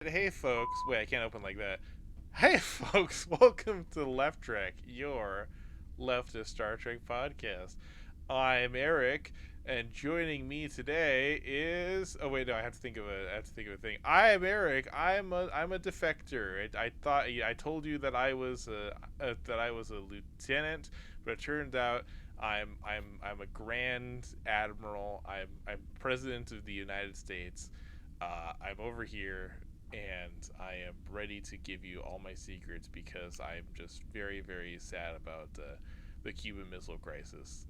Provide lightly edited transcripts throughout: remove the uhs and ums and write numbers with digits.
Hey folks, wait, I can't open like that. Hey folks, welcome to Left Trek, your leftist Star Trek podcast. I'm Eric, and joining me today is no, I have to think of a thing. I am Eric. I'm a defector. I thought I told you that I was a lieutenant, but it turned out I'm a grand admiral. I'm president of the United States. I'm over here and I am ready to give you all my secrets because I'm just very, very sad about the Cuban Missile Crisis.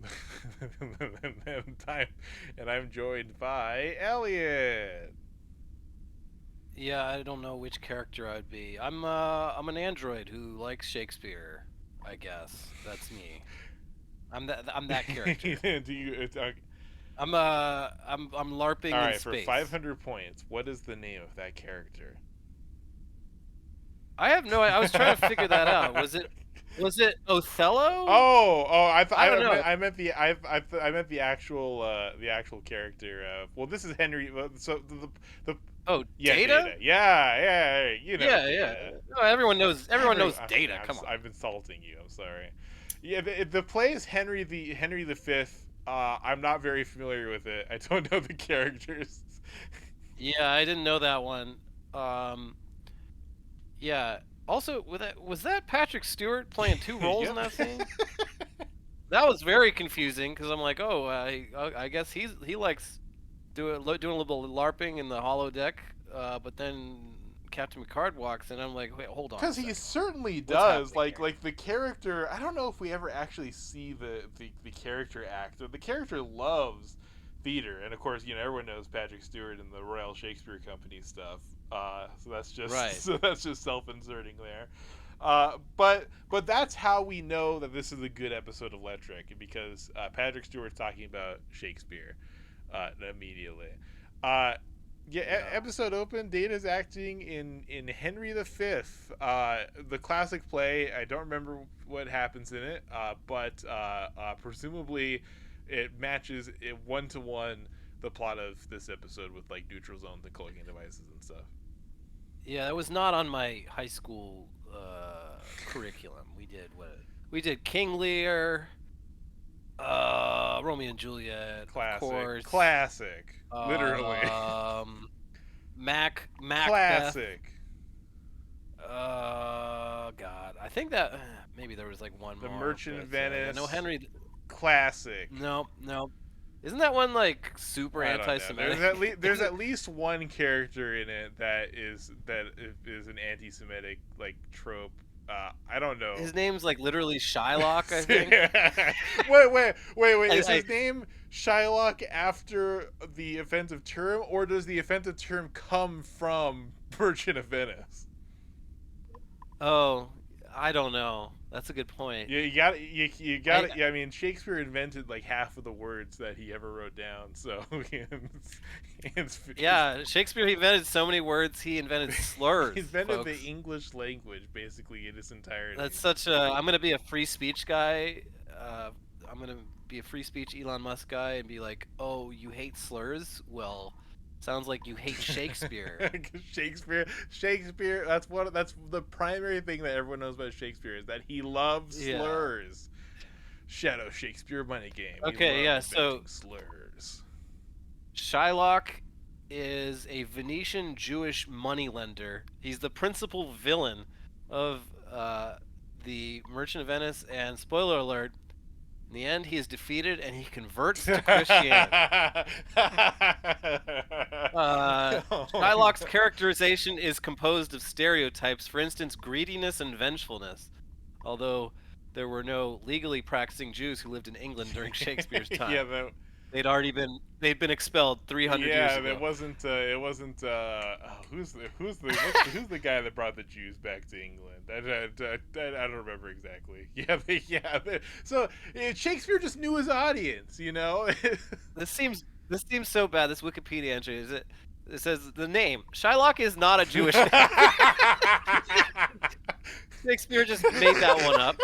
and I'm joined by Eliot. Yeah, I don't know which character I'd be. I'm an android who likes Shakespeare. I guess that's me. I'm that character. Do you? I'm All larping in right, for space. 500 points, what is the name of that character? I have no. I was trying to figure that out. Was it Othello? I don't know. I meant I meant the actual character. Well, this is Henry. So the Oh, yeah, Data? Data. Yeah, you know Yeah. Data. No, everyone knows. Everyone knows Okay, Data. Come on. I'm insulting you. I'm sorry. Yeah, the play is Henry the Fifth. I'm not very familiar with it. I don't know the characters. Yeah, I didn't know that one. Um, yeah. Also, was that Patrick Stewart playing two roles in Yep. that scene? That was very confusing because I'm like, oh, I guess he likes doing a little bit of LARPing in the hollow deck, but then Captain Picard walks in. I'm like, wait, hold on a Because he second. certainly What's does. happening Like the character. I don't know if we ever actually see the character act. The character loves theater, and of course, everyone knows Patrick Stewart and the Royal Shakespeare Company stuff. So that's here? just Right. so that's just self-inserting there. But that's how we know that this is a good episode of Letrick because Patrick Stewart's talking about Shakespeare immediately. Uh, Yeah. Episode open. Data's acting in Henry V, the classic play. I don't remember what happens in it, but presumably it matches it 1-to-1 the plot of this episode with like neutral zones and cloaking devices and stuff. Yeah, that was not on my high school curriculum. We did King Lear, Romeo and Juliet, of Classic, course. classic, literally, Macbeth. classic. God, I think that maybe there was like one The more, Merchant of but yeah, no Venice, Henry. classic. No. Isn't that one like super I don't know. anti-Semitic? There's at least one character in it that is an anti-Semitic like trope. I don't know. His name's like literally Shylock, I think. Wait. Is I, his name Shylock after the offensive term, or does the offensive term come from Merchant of Venice? oh, I don't know. That's a good point. Yeah, you got I it. Yeah, I mean Shakespeare invented like half of the words that he ever wrote down. So yeah, Shakespeare he invented so many words. He invented slurs, he invented the folks. English language basically in its entirety. That's such a. I'm gonna be a free speech guy. Uh, I'm gonna be a free speech Elon Musk guy and be like, "Oh, you hate slurs? Well, sounds like you hate Shakespeare." Shakespeare. That's the primary thing that everyone knows about Shakespeare is that he loves Yeah. slurs. Shadow Shakespeare money game. He Okay. Yeah. loves So inventing slurs. Shylock is a Venetian Jewish moneylender. He's the principal villain of the Merchant of Venice, and spoiler alert, in the end, he is defeated and he converts to Christianity. Shylock's characterization is composed of stereotypes, for instance, greediness and vengefulness, although there were no legally practicing Jews who lived in England during Shakespeare's time. Yeah, They'd been expelled 300 years ago. it wasn't. Who's the guy that brought the Jews back to England? I don't remember exactly. So Shakespeare just knew his audience, you know. This seems so bad. This Wikipedia entry is it. It says the name Shylock is not a Jewish name. Shakespeare just made that one up.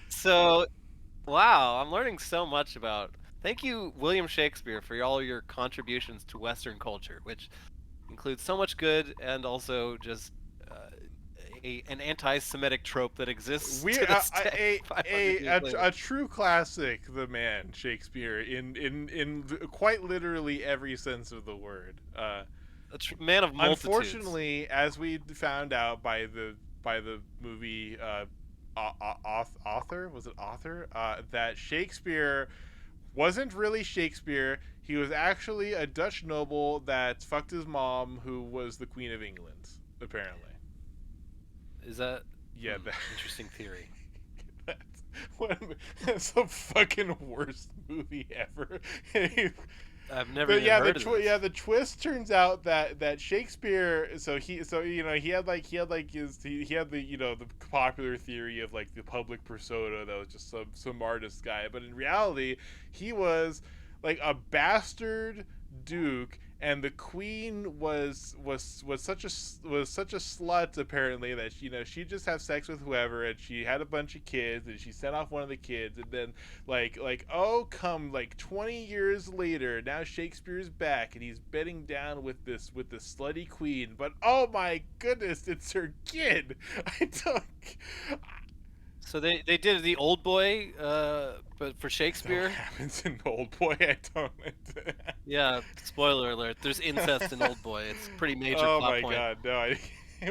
So, wow, I'm learning so much about Thank you, William Shakespeare, for all your contributions to Western culture, which includes so much good and also just uh, an anti-Semitic trope that exists We to this day, 500 years later. a true classic, the man Shakespeare, in quite literally every sense of the word. Man of multitudes. Unfortunately, as we found out by the movie author, was it author, that Shakespeare wasn't really Shakespeare. He was actually a Dutch noble that fucked his mom, who was the Queen of England, apparently. Is that Yeah, interesting theory? that's, that's the fucking worst movie ever. I've never But even heard of this. yeah, the twist turns out that Shakespeare. So he had the the popular theory of like the public persona that was just some artist guy, but in reality, he was like a bastard duke, and the queen was such a slut, apparently, that she just have sex with whoever, and she had a bunch of kids, and she sent off one of the kids, and then oh, come like 20 years later, now Shakespeare's back, and he's bedding down with this slutty queen, but oh my goodness, it's her kid. I don't. So they did the Old Boy, but for Is that what Shakespeare. happens in Old Boy? I don't. Yeah, spoiler alert. There's incest in Old Boy. It's a pretty major Oh plot my point. god, no.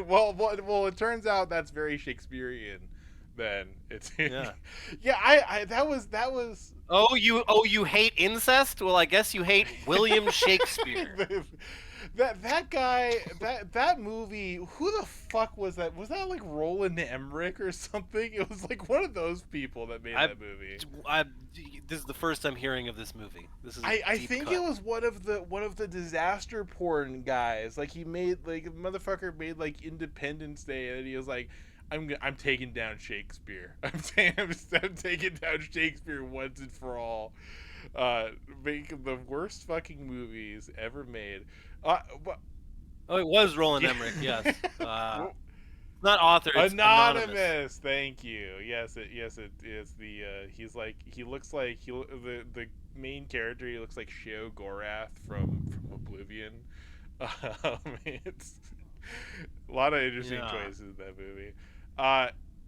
Well, it turns out that's very Shakespearean. Then it's Yeah. yeah. I that was Oh, you hate incest? Well, I guess you hate William Shakespeare. that guy, that movie. Who the fuck was that? Was that like Roland Emmerich or something? It was like one of those people that made that movie. I this is the first I'm hearing of this movie. This is a I deep think cut. it was one of the disaster porn guys. Like he made like a motherfucker made like Independence Day, and he was like, I'm taking down Shakespeare. I'm taking down Shakespeare once and for all. Making the worst fucking movies ever made. But, Oh, it was Roland yeah. Emmerich. Yes. Not author. It's anonymous. Thank you. Yes, it is. He looks like the main character. He looks like Sheo Gorath from Oblivion. It's a lot of interesting choices in that movie.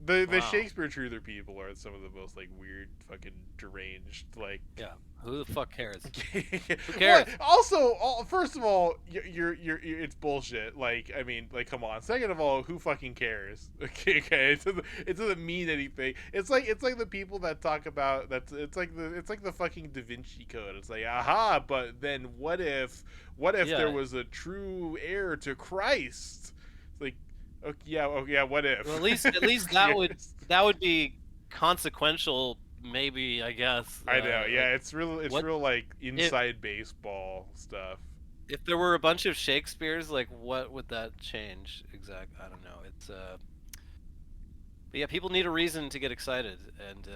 The Wow. Shakespeare truther people are some of the most like weird, fucking deranged, like. Yeah. Who the fuck cares? Who cares? Also, first of all, you're it's bullshit. Like, I mean, like, come on. Second of all, who fucking cares? Okay, it doesn't mean anything. It's like the people that talk about that. It's like the fucking Da Vinci Code. It's like, aha, but then what if there was a true heir to Christ? It's like, okay, yeah, what if? Well, at least that would be consequential. Maybe, I guess. I know, yeah, it's real like inside if, baseball stuff. If there were a bunch of Shakespeares, like what would that change? Exactly, I don't know. It's but yeah, people need a reason to get excited, and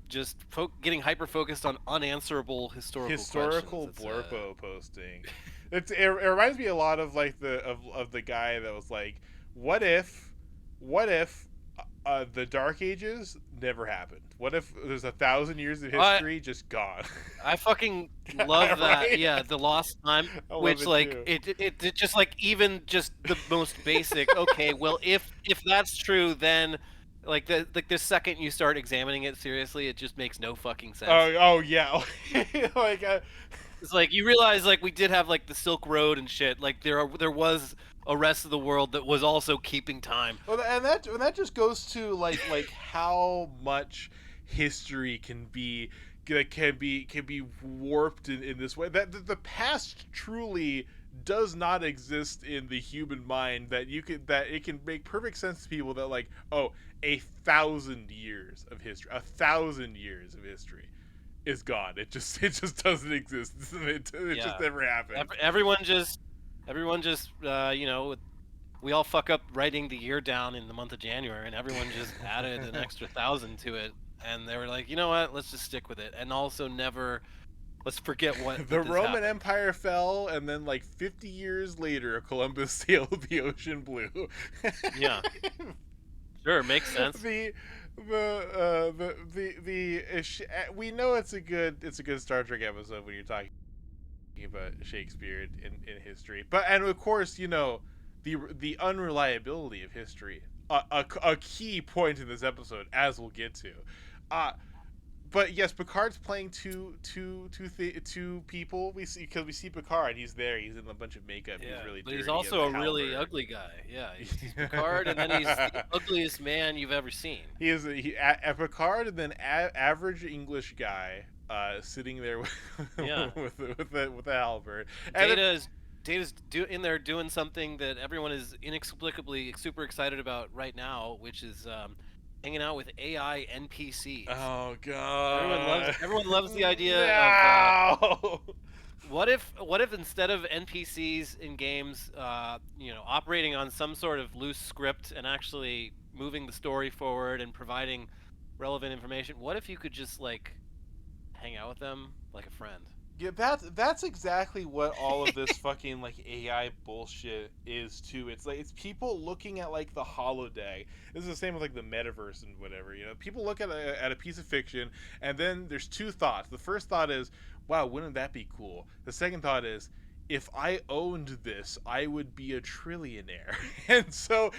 just getting hyper focused on unanswerable historical questions. Blorpo posting. It reminds me a lot of like the guy that was like, what if the Dark Ages never happened? What if there's 1,000 years of history just gone? I fucking love that. Right? Yeah, the lost time, which like it just like even just the most basic. Okay, well if that's true, then like the second you start examining it seriously, it just makes no fucking sense. Oh yeah, like it's like you realize like we did have like the Silk Road and shit. Like there was a rest of the world that was also keeping time. Well, and that just goes to like how much history can be warped in this way. That the past truly does not exist in the human mind. That it can make perfect sense to people that like, oh, 1,000 years of history, 1,000 years of history is gone. It just doesn't exist. It just never happened. Everyone just you know, we all fuck up writing the year down in the month of January, and everyone just added an extra 1,000 to it, and they were like, you know what, let's just stick with it, and also let's forget what the Roman Empire fell, and then like 50 years later, Columbus sailed the ocean blue. Yeah. Sure, makes sense. We know it's a good Star Trek episode when you're talking about Shakespeare in history, and of course the unreliability of history, a key point in this episode, as we'll get to. Uh, but yes, Picard's playing two people. We see because we see Picard. He's there. He's in a bunch of makeup. He's Yeah, really but he's dirty. He has also a a really halberd. ugly guy. Yeah, he's Picard, and then he's the ugliest man you've ever seen. He is a Picard, and then average English guy, sitting there with Yeah, with a halberd, and then, Data's in there doing something that everyone is inexplicably super excited about right now, which is hanging out with AI NPCs. oh god, Everyone loves the idea of no. what if instead of NPCs in games, operating on some sort of loose script and actually moving the story forward and providing relevant information, what if you could just like hang out with them like a friend? Yeah, that's exactly what all of this fucking like AI bullshit is too. It's like it's people looking at like the holodeck. This is the same with like the metaverse and whatever. People look at a piece of fiction, and then there's two thoughts. The first thought is, "Wow, wouldn't that be cool?" The second thought is, if I owned this, I would be a trillionaire. And so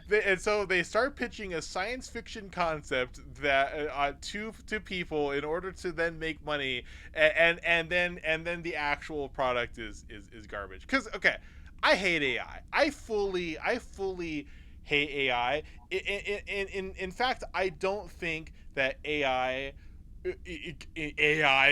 they start pitching a science fiction concept that to people in order to then make money, and then the actual product is garbage. Because okay, I hate AI. I fully hate AI. In fact, I don't think that AI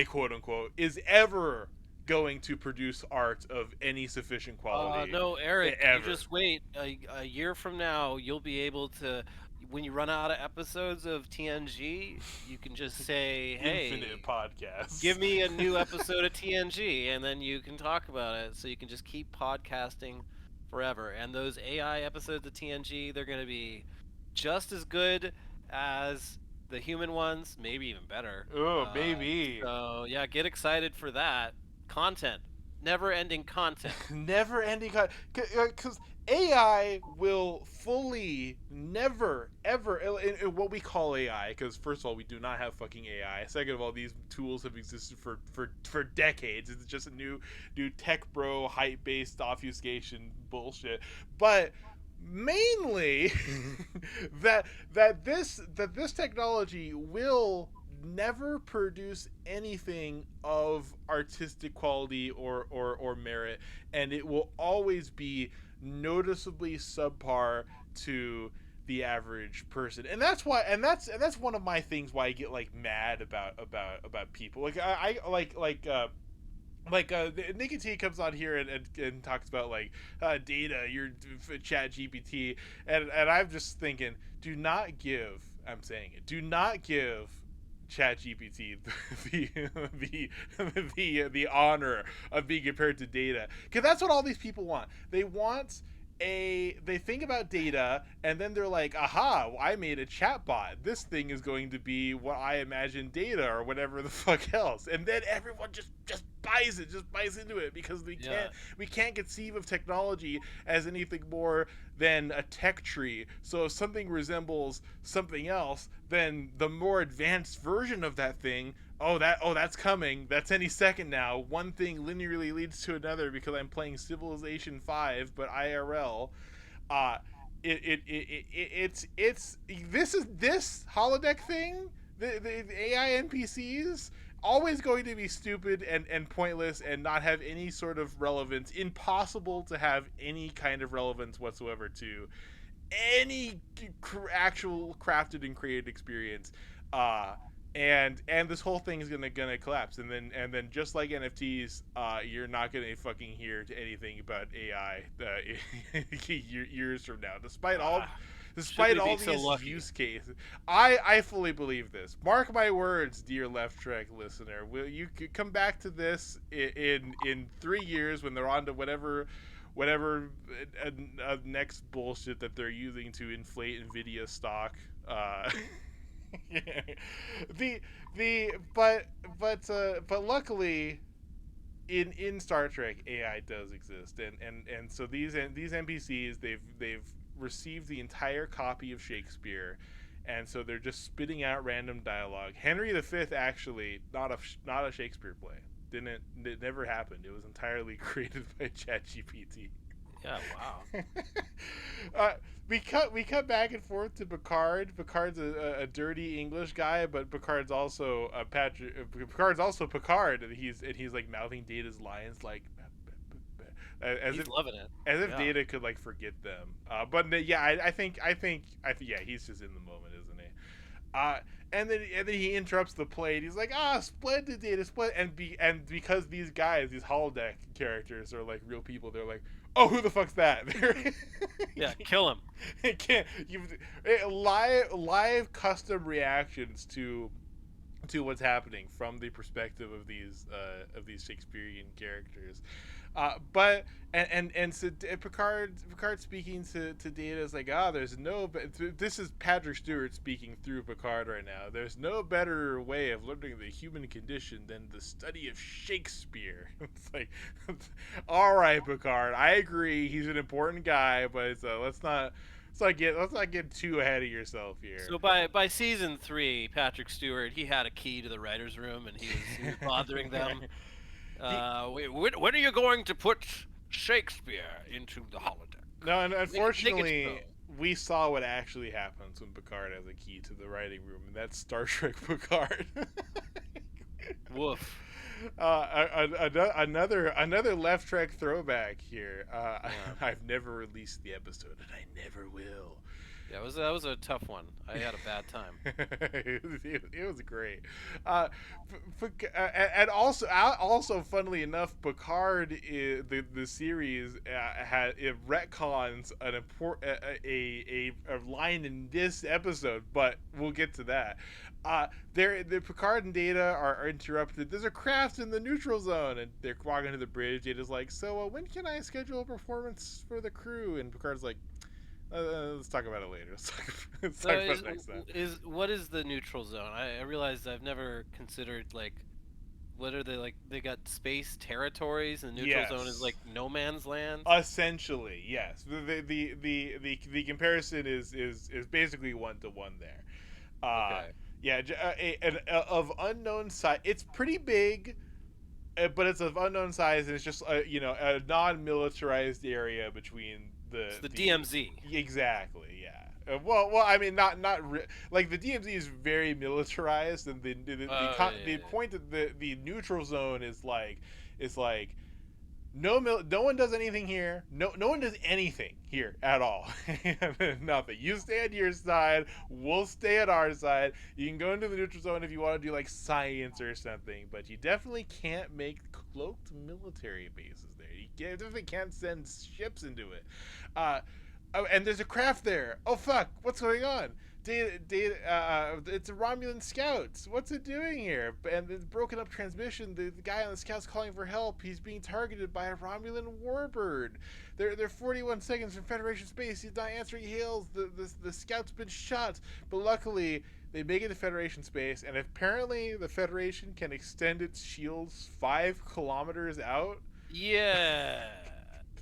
quote unquote is ever going to produce art of any sufficient quality No, Eric, you ever. just wait. A year from now, you'll be able to, when you run out of episodes of TNG, you can just say, Infinite "Hey, podcasts. give me a new episode of TNG," and then you can talk about it. So you can just keep podcasting forever. And those AI episodes of TNG, they're going to be just as good as the human ones, maybe even better. Oh, maybe. So yeah, get excited for that content, never-ending content. Never ending. Because AI will fully never ever in what we call AI. Because first of all, we do not have fucking AI. Second of all, these tools have existed for decades. It's just a new tech bro hype based obfuscation bullshit. But mainly that this technology will never produce anything of artistic quality or merit, and it will always be noticeably subpar to the average person. And that's one of my things why I get like mad about people like I Nikki T comes on here and talks about like data, your chat GPT, and I'm just thinking, do not give, I'm saying it, do not give chat GPT the the honor of being compared to data, because that's what all these people want. They think about data, and then they're like, aha, I made a chatbot, this thing is going to be what I imagine data or whatever the fuck else, and then everyone just buys into it, because we Yeah, can't conceive of technology as anything more than a tech tree. So if something resembles something else, then the more advanced version of that thing, that's coming, that's any second now. One thing linearly leads to another because I'm playing Civilization 5 but IRL. uh it's this holodeck thing, the AI NPCs, always going to be stupid and pointless and not have any sort of relevance, impossible to have any kind of relevance whatsoever to any actual crafted and created experience. uh and this whole thing is gonna collapse, and then just like NFTs, you're not gonna fucking hear to anything about AI years from now, ah, should despite we all be so these lucky? use cases. I fully believe this. Mark my words, dear Left Trek listener. Will you come back to this in 3 years when they're on to whatever next bullshit that they're using to inflate Nvidia stock? the but luckily in Star Trek, AI does exist, and so these NPCs, they've received the entire copy of Shakespeare, and so they're just spitting out random dialogue. Henry V actually not a Shakespeare play. It never happened. It was entirely created by ChatGPT. Yeah, wow. We cut back and forth to Picard. Picard's a dirty English guy, but Picard's also Picard's also Picard, and he's like mouthing Data's lines like as He's if loving it. as if Yeah. Data could like forget them. But yeah, I think yeah, he's just in the moment, isn't he? And then he interrupts the play. And he's like, splendid, Data, splendid. And because these guys, these holodeck characters, are like real people, they're like, oh, who the fuck's that? Yeah, kill him. It can't. Live custom reactions to what's happening from the perspective of these Shakespearean characters. But so Picard speaking to Data is like, there's no. This is Patrick Stewart speaking through Picard right now. There's no better way of learning the human condition than the study of Shakespeare. It's like, all right, Picard, I agree. He's an important guy, but let's not get too ahead of yourself here. So by season 3, Patrick Stewart, he had a key to the writers' room, and he was bothering them. When are you going to put Shakespeare into the holodeck? No, and unfortunately, we saw what actually happens when Picard has a key to the writing room, and that's Star Trek Picard. Woof. Another left trek throwback here. Yeah. I've never released the episode, and I never will. Yeah, that was a tough one. I had a bad time. It was great. And also, funnily enough, Picard the series it retcons a line in this episode, but we'll get to that. The Picard and Data are interrupted. There's a craft in the neutral zone, and they're walking to the bridge. Data's like, "So when can I schedule a performance for the crew?" And Picard's like, let's talk about it later. Let's talk about it next time. What is the neutral zone? I realized I've never considered, like, what are they, like? They got space territories, and the neutral zone is like no man's land. Essentially, yes. The comparison is basically 1-to-1 there. Okay. Yeah, of unknown size. It's pretty big, but it's of unknown size, and it's just a non-militarized area between it's the DMZ. Exactly, yeah. Well, I mean, like the DMZ is very militarized, and the point that the neutral zone is like no one does anything here. No one does anything here at all. Nothing. You stay at your side. We'll stay at our side. You can go into the neutral zone if you want to do like science or something, but you definitely can't make cloaked military bases there. You definitely can't send ships into it. And there's a craft there. Oh fuck! What's going on? It's a Romulan scouts. What's it doing here? And the broken up transmission. The guy on the scouts calling for help. He's being targeted by a Romulan warbird. They're 41 seconds from Federation space. He's not answering hails. The scout's been shot. But luckily, they make it to Federation space, and apparently the Federation can extend its shields 5 kilometers out. Yeah.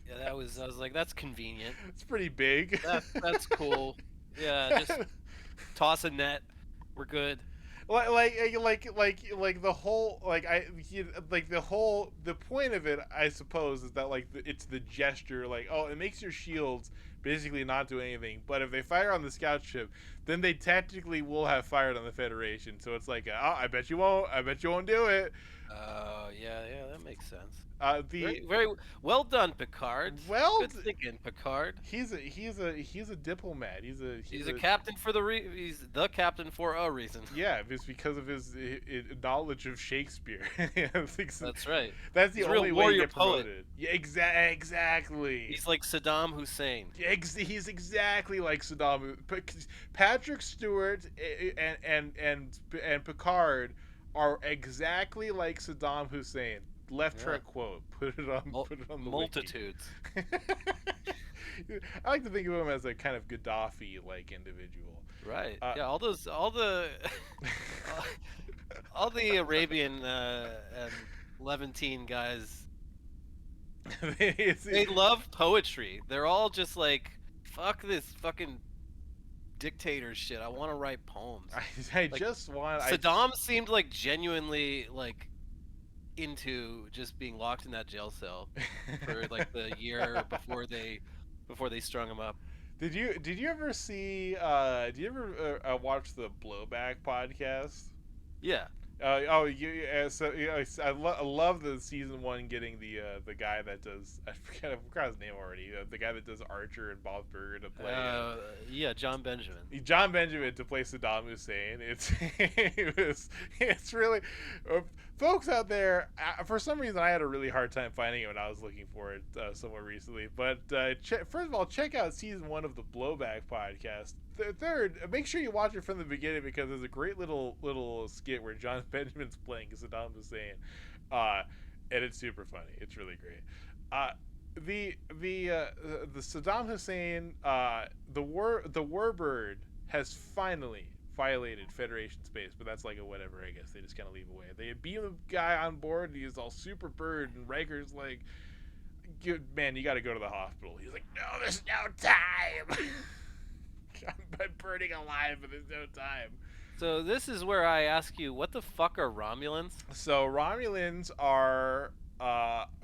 Yeah, I was like, that's convenient. It's pretty big. That's cool. Yeah, just toss a net. We're good. Like the whole the point of it, I suppose, is that like it's the gesture, like, oh, it makes your shields basically not do anything, but if they fire on the scout ship, then they technically will have fired on the Federation. So it's like, I bet you won't do it. Oh, yeah, that makes sense. Very well done, Picard. Good thinking, Picard. He's a diplomat. He's a captain he's the captain for a reason. Yeah, it's because of his knowledge of Shakespeare. That's right. That's the only way you get promoted. Poet. Yeah, exactly. He's like Saddam Hussein. He's exactly like Saddam. Patrick Stewart and Picard are exactly like Saddam Hussein. Left Trek quote. Put it on the multitudes. I like to think of him as a kind of Gaddafi-like individual. Right. Yeah. All the Arabian and Levantine guys. They love poetry. They're all just like, fuck this fucking dictator shit. I want to write poems. I Like just want Saddam seemed like genuinely like into just being locked in that jail cell for like the year before they strung him up. Did you ever see did you ever watch the Blowback podcast? Yeah. So I love the season one getting the guy that does I forgot his name already, the guy that does Archer and Bob Burger to play Yeah, John Benjamin. John Benjamin to play Saddam Hussein. It's really folks out there. For some reason, I had a really hard time finding it when I was looking for it somewhere recently. But first of all, check out season one of the Blowback podcast. Third, make sure you watch it from the beginning because there's a great little skit where John Benjamin's playing Saddam Hussein, and it's super funny. It's really great. The Saddam Hussein the warbird has finally violated Federation space, but that's like a whatever. I guess they just kind of leave away. They beam the guy on board, and he's all super bird, and Riker's like, "Man, you got to go to the hospital." He's like, "No, there's no time." I'm burning alive, but there's no time. So this is where I ask you, what the fuck are Romulans? So Romulans are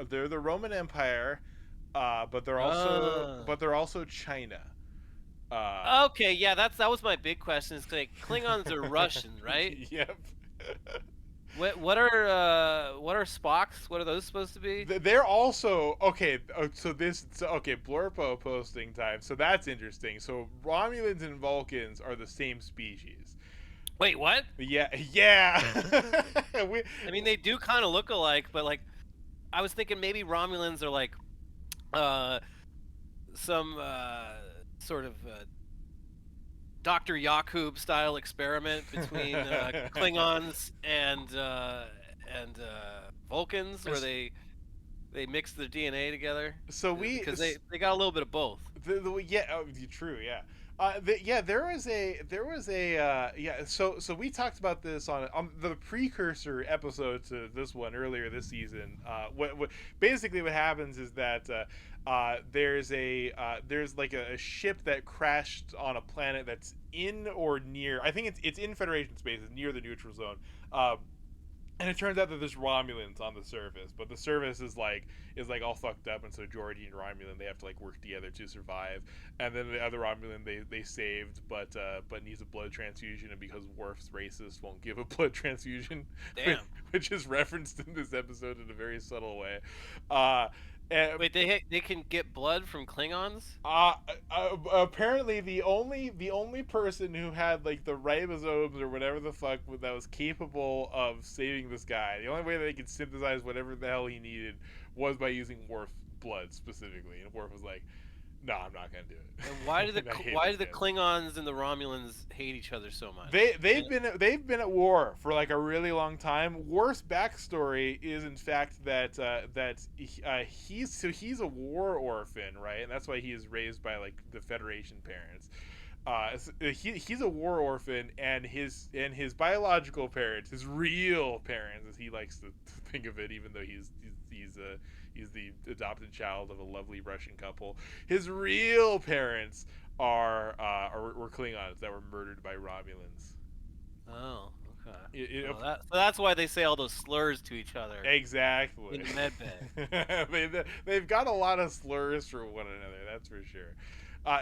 they're the Roman Empire, but they're also China. Okay, yeah, that was my big question. Is like Klingons are Russian, right? Yep. What are Spocks? What are those supposed to be? They're also okay. Okay, Blorpo posting time. So that's interesting. So Romulans and Vulcans are the same species. Wait, what? Yeah. I mean, they do kind of look alike, but like, I was thinking maybe Romulans are like, some sort of Dr. Yakub style experiment between Klingons and Vulcans, where they mix their DNA together. So because they got a little bit of both. True, yeah. There was a So we talked about this on the precursor episode to this one earlier this season. What basically what happens is that there's like a ship that crashed on a planet that's in or near. I think it's in Federation space, it's near the neutral zone. And it turns out that there's Romulans on the surface, but the surface is like all fucked up, and so Geordi and Romulan, they have to like work together to survive. And then the other Romulan they saved, but needs a blood transfusion, and because Worf's racist, won't give a blood transfusion. Damn. Which is referenced in this episode in a very subtle way. Wait, they can get blood from Klingons? Apparently the only person who had like the ribosomes or whatever the fuck that was capable of saving this guy, the only way that they could synthesize whatever the hell he needed was by using Worf's blood specifically. And Worf was like, "No, I'm not gonna do it." And why do the Klingons and the Romulans hate each other so much? They've been at war for like a really long time. Worf's backstory is in fact that he's a war orphan, right? And that's why he is raised by like the Federation parents. He's a war orphan, and his biological parents, his real parents, as he likes to think of it, even though he's the adopted child of a lovely Russian couple. His real parents were Klingons that were murdered by Romulans. Oh, okay. So that's why they say all those slurs to each other. Exactly. In medbay. They've got a lot of slurs for one another. That's for sure. So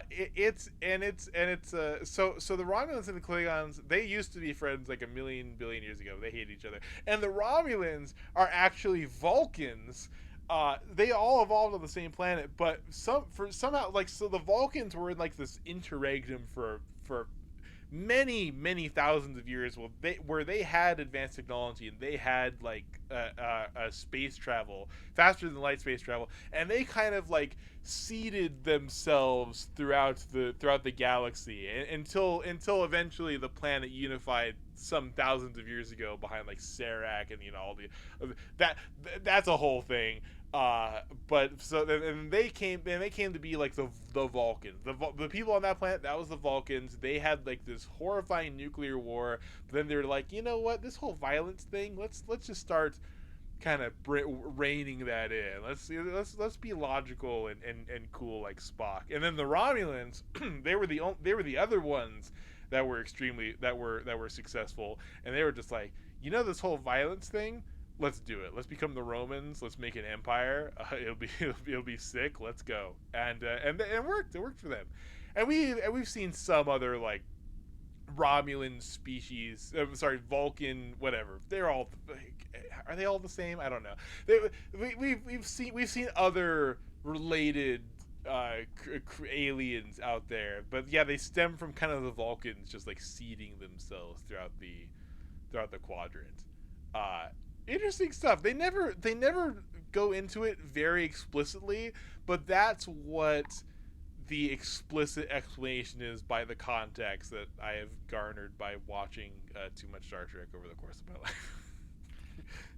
the Romulans and the Klingons, they used to be friends like a billion years ago. They hate each other, and the Romulans are actually Vulcans. They all evolved on the same planet, but somehow the Vulcans were in like this interregnum for many thousands of years, where they had advanced technology, and they had like a space travel faster than light space travel, and they kind of like seeded themselves throughout the galaxy until eventually the planet unified some thousands of years ago behind like Serac, and all that's a whole thing. And they came to be like the Vulcans. The people on that planet, that was the Vulcans. They had like this horrifying nuclear war, but then they were like, you know what, this whole violence thing, let's just start kind of reining that in. Let's be logical and cool like Spock. And then the Romulans, they were the other ones that were successful, and they were just like, this whole violence thing. Let's do it. Let's become the Romans. Let's make an empire. It'll be sick. Let's go. And it worked. It worked for them. And we've seen some other like Romulan species. Vulcan, whatever. Are they all the same? I don't know. We've seen other related aliens out there, but yeah, they stem from kind of the Vulcans just like seeding themselves throughout the quadrant. Interesting stuff. They never go into it very explicitly, but that's what the explicit explanation is by the context that I have garnered by watching too much Star Trek over the course of my life.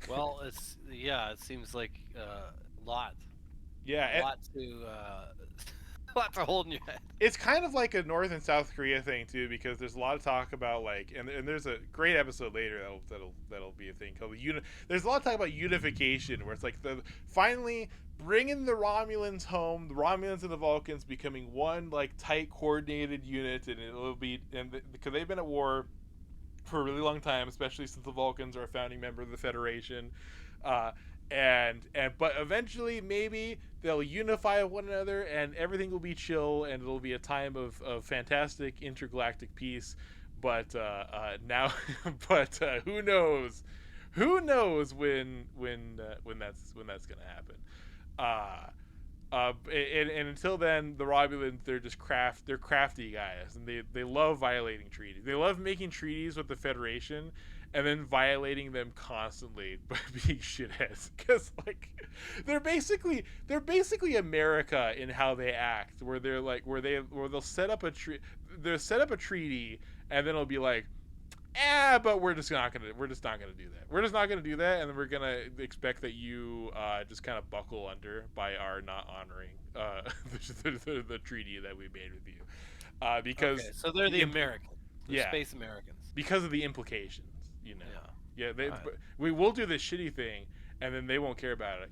Well, it seems like a lot. Yeah, a lot to a lot to hold in your head. It's kind of like a North and South Korea thing too, because there's a lot of talk about like, and there's a great episode later that'll be a thing called there's a lot of talk about unification, where it's like finally bringing the Romulans home, the Romulans and the Vulcans becoming one like tight coordinated unit, and it'll be because they've been at war for a really long time, especially since the Vulcans are a founding member of the Federation. But eventually maybe they'll unify one another and everything will be chill and it'll be a time of fantastic intergalactic peace. But now, who knows when that's gonna happen. And until then, the Romulans, they're crafty guys, and they love violating treaties. They love making treaties with the Federation and then violating them constantly by being shitheads. Because like they're basically America in how they act, where they'll set up a treaty, and then it'll be like, but we're just not gonna do that. We're just not gonna do that, and then we're gonna expect that you just kind of buckle under by our not honoring the treaty that we made with you. Because so they're the Americans, space Americans, because of the implications, we will do this shitty thing, and then they won't care about it,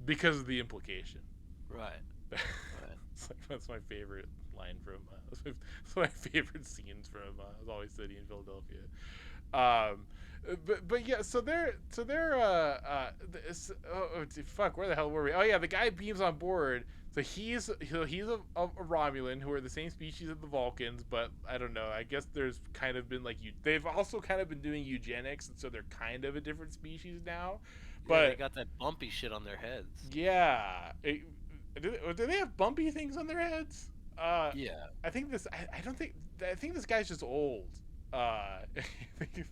because of the implication. Right. That's my favorite line from that's my favorite scenes from Always Sunny in Philadelphia. But yeah, so they're fuck, where the hell were we? Oh yeah, the guy beams on board. So he's a Romulan, who are the same species as the Vulcans, but I don't know. I guess there's kind of been they've also kind of been doing eugenics, and so they're kind of a different species now. But they got that bumpy shit on their heads. Yeah. Do they have bumpy things on their heads? Yeah. I think this guy's just old. I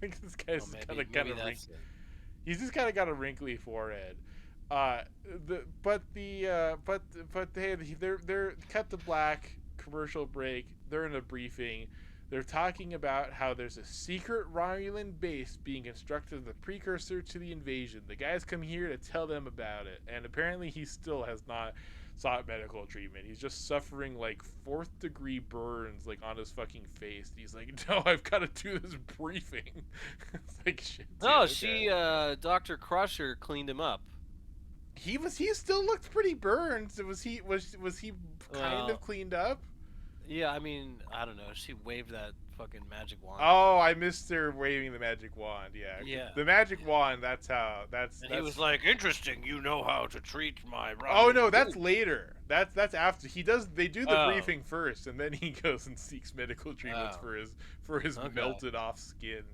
think this guy's kind of wrinkly. He's just kind of got a wrinkly forehead. They're cut to black. Commercial break. They're in a briefing. They're talking about how there's a secret Romulan base being constructed as the precursor to the invasion. The guys come here to tell them about it, and apparently he still has not sought medical treatment. He's just suffering like 4th degree burns like on his fucking face. He's like, no, I've got to do this briefing. It's like shit. No, Dr. Crusher cleaned him up. He still looked pretty burned. Was he kind of cleaned up? Yeah, I mean, I don't know. She waved that fucking magic wand. Oh, I missed her waving the magic wand. Yeah. The magic wand. That's he was like, interesting. You know how to treat my. Oh no, that's later. That's after he does. They do the briefing first, and then he goes and seeks medical treatments for his melted off skin.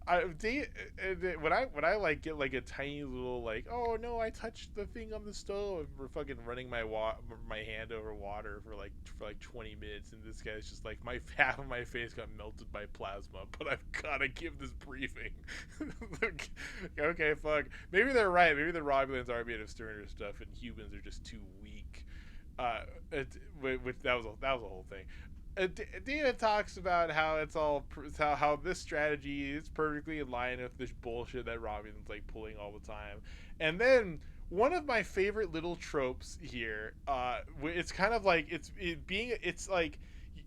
When I like get like a tiny little like, oh no, I touched the thing on the stove, for fucking running my hand over water for like 20 minutes, and this guy's just like, half of my face got melted by plasma, but I've gotta give this briefing. Okay, fuck. Maybe they're right. Maybe the Romulans are made of sterner stuff, and humans are just too weak. Which that was a whole thing. Data talks about how how this strategy is perfectly in line with this bullshit that Robin's like pulling all the time. And then one of my favorite little tropes here, it's kind of like it's like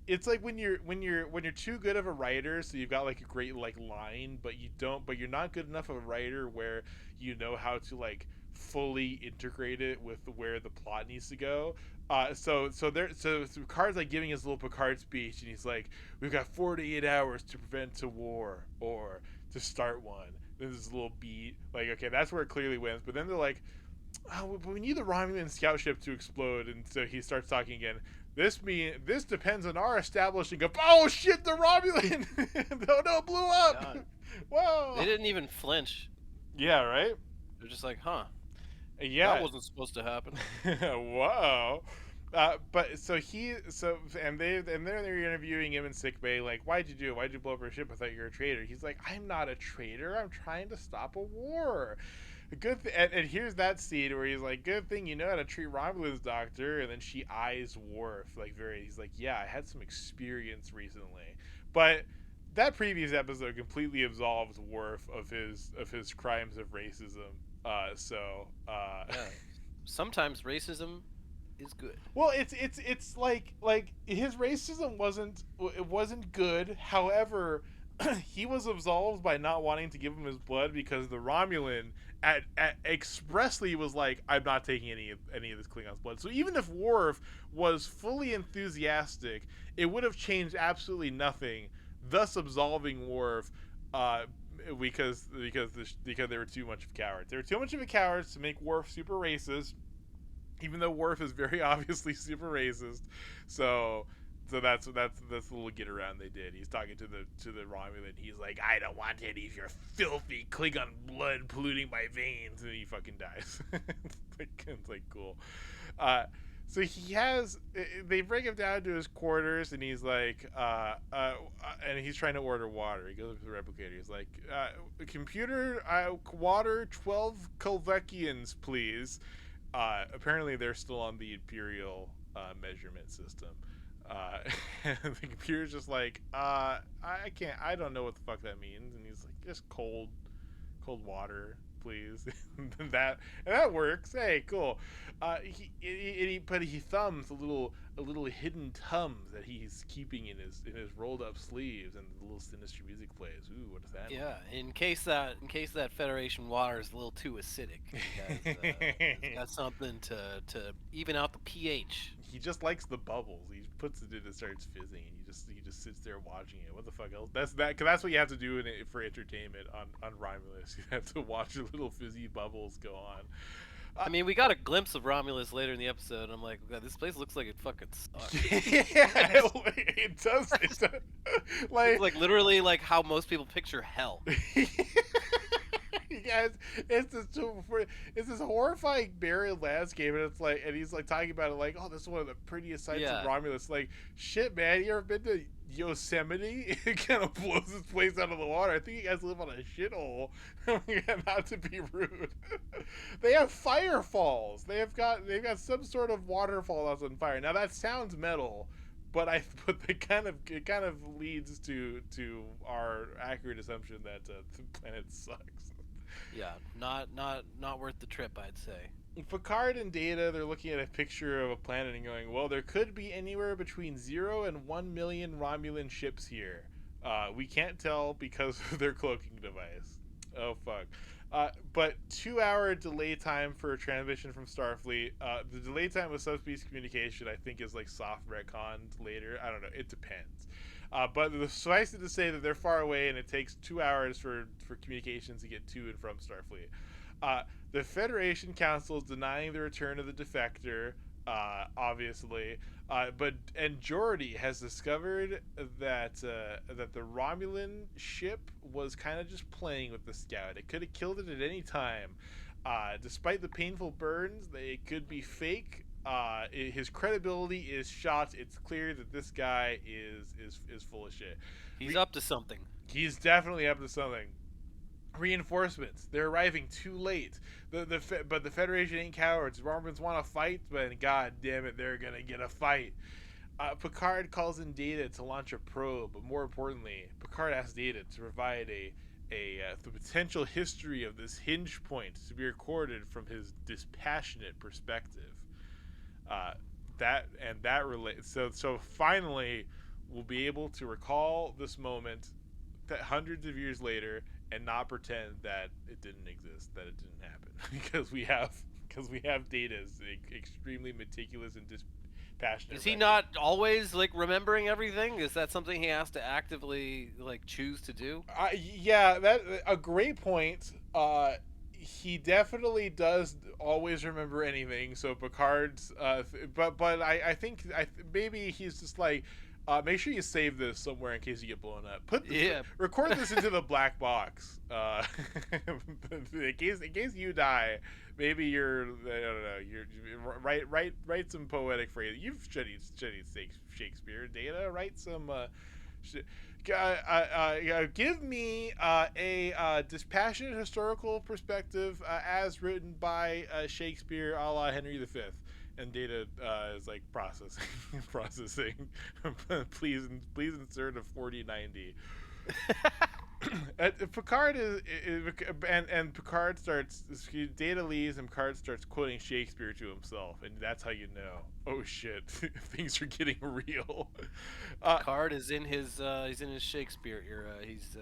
it's like when you're too good of a writer, so you've got like a great like line, but you're not good enough of a writer where you know how to like fully integrate it with where the plot needs to go. So Picard's like giving his little Picard speech, and he's like, "We've got 48 hours to prevent a war or to start one." Then there's a little beat, like, okay, that's where it clearly wins. But then they're like, "Oh, but we need the Romulan scout ship to explode," and so he starts talking again. This depends on our establishing a. Oh shit! The Romulan, no, blew up. God. Whoa! They didn't even flinch. Yeah, right. They're just like, huh, Yeah. that wasn't supposed to happen. Whoa. But so he so and they're interviewing him in sickbay, like, why'd you do it? Why'd you blow up our ship? I thought you were a traitor. He's like, I'm not a traitor. I'm trying to stop a war. And here's that scene where he's like, good thing you know how to treat Romulans, Doctor. And then she eyes Worf like very. He's like, yeah, I had some experience recently, but that previous episode completely absolves Worf of his crimes of racism. Yeah. Sometimes racism is good. Well, it's like his racism wasn't good. However, he was absolved by not wanting to give him his blood because the Romulan at expressly was like, I'm not taking any of this Klingon's blood. So even if Worf was fully enthusiastic, it would have changed absolutely nothing, thus absolving Worf. Because they were too much of cowards. They were too much of a cowards to make Worf super racist, even though Worf is very obviously super racist. So that's the little get around they did. He's talking to the Romulan. He's like, I don't want any of your filthy Klingon blood polluting my veins, and he fucking dies. It's like cool. So he has. They bring him down to his quarters, and he's like, and he's trying to order water. He goes up to the replicator. He's like, computer, water, 12 Kolvekians, please. Apparently, they're still on the Imperial measurement system. And the computer's just like, I can't. I don't know what the fuck that means. And he's like, just cold water, please. and that works. Hey, cool. He thumbs a little hidden Tums that he's keeping in his rolled up sleeves, and the little sinister music plays. Ooh, what is that? Yeah, in case that Federation water is a little too acidic, it's got something to even out the pH. He just likes the bubbles. He puts it in and starts fizzing, and he just sits there watching it. What the fuck else? Cause that's what you have to do for entertainment on Romulus. You have to watch your little fizzy bubbles go on. I mean, we got a glimpse of Romulus later in the episode, and I'm like, God, this place looks like it fucking sucks. Yeah, it does. It's like literally like how most people picture hell. You guys, it's this horrifying barren landscape, and he's like talking about it like, oh, this is one of the prettiest sights of Romulus. Like, shit, man, you ever been to Yosemite? It kind of blows this place out of the water. I think you guys live on a shithole. Not to be rude. They have fire falls. They've got some sort of waterfall that's on fire. Now that sounds metal, but it kind of leads to our accurate assumption that the planet sucks. Yeah, not worth the trip, I'd say. Picard and Data, they're looking at a picture of a planet and going, well, there could be anywhere between 0 and 1 million Romulan ships here. We can't tell because of their cloaking device. Oh, fuck. But 2-hour delay time for a transmission from Starfleet. The delay time with subspace communication, I think, is like soft retconned later. I don't know. It depends. But suffice it to say that they're far away, and it takes 2 hours for communications to get to and from Starfleet. The Federation Council is denying the return of the defector, obviously. And Geordi has discovered that the Romulan ship was kind of just playing with the scout. It could have killed it at any time. Despite the painful burns, it could be fake. His credibility is shot. It's clear that this guy is full of shit. He's up to something. He's definitely up to something. Reinforcements. They're arriving too late. But the Federation ain't cowards. Romulans want to fight, but god damn it, they're gonna get a fight. Picard calls in Data to launch a probe, but more importantly, Picard asks Data to provide the potential history of this hinge point to be recorded from his dispassionate perspective. That relates. So finally, will be able to recall this moment that hundreds of years later and not pretend that it didn't exist, that it didn't happen, because we have data is extremely meticulous and dispassionate. Is he not always like remembering everything? Is that something he has to actively like choose to do? Yeah, that a great point. He definitely does always remember anything. So Picard's, but I think maybe he's just like, make sure you save this somewhere in case you get blown up. Record this into the black box, in case you die. Maybe I don't know. Write some poetic phrase. You've studied Shakespeare. Data. Write some. Give me a dispassionate historical perspective as written by Shakespeare, a la Henry V. And Data is like processing. please insert a 4090. Picard and Picard starts. Data leaves and Picard starts quoting Shakespeare to himself, and that's how you know. Oh shit, things are getting real. Picard is in his Shakespeare era. He's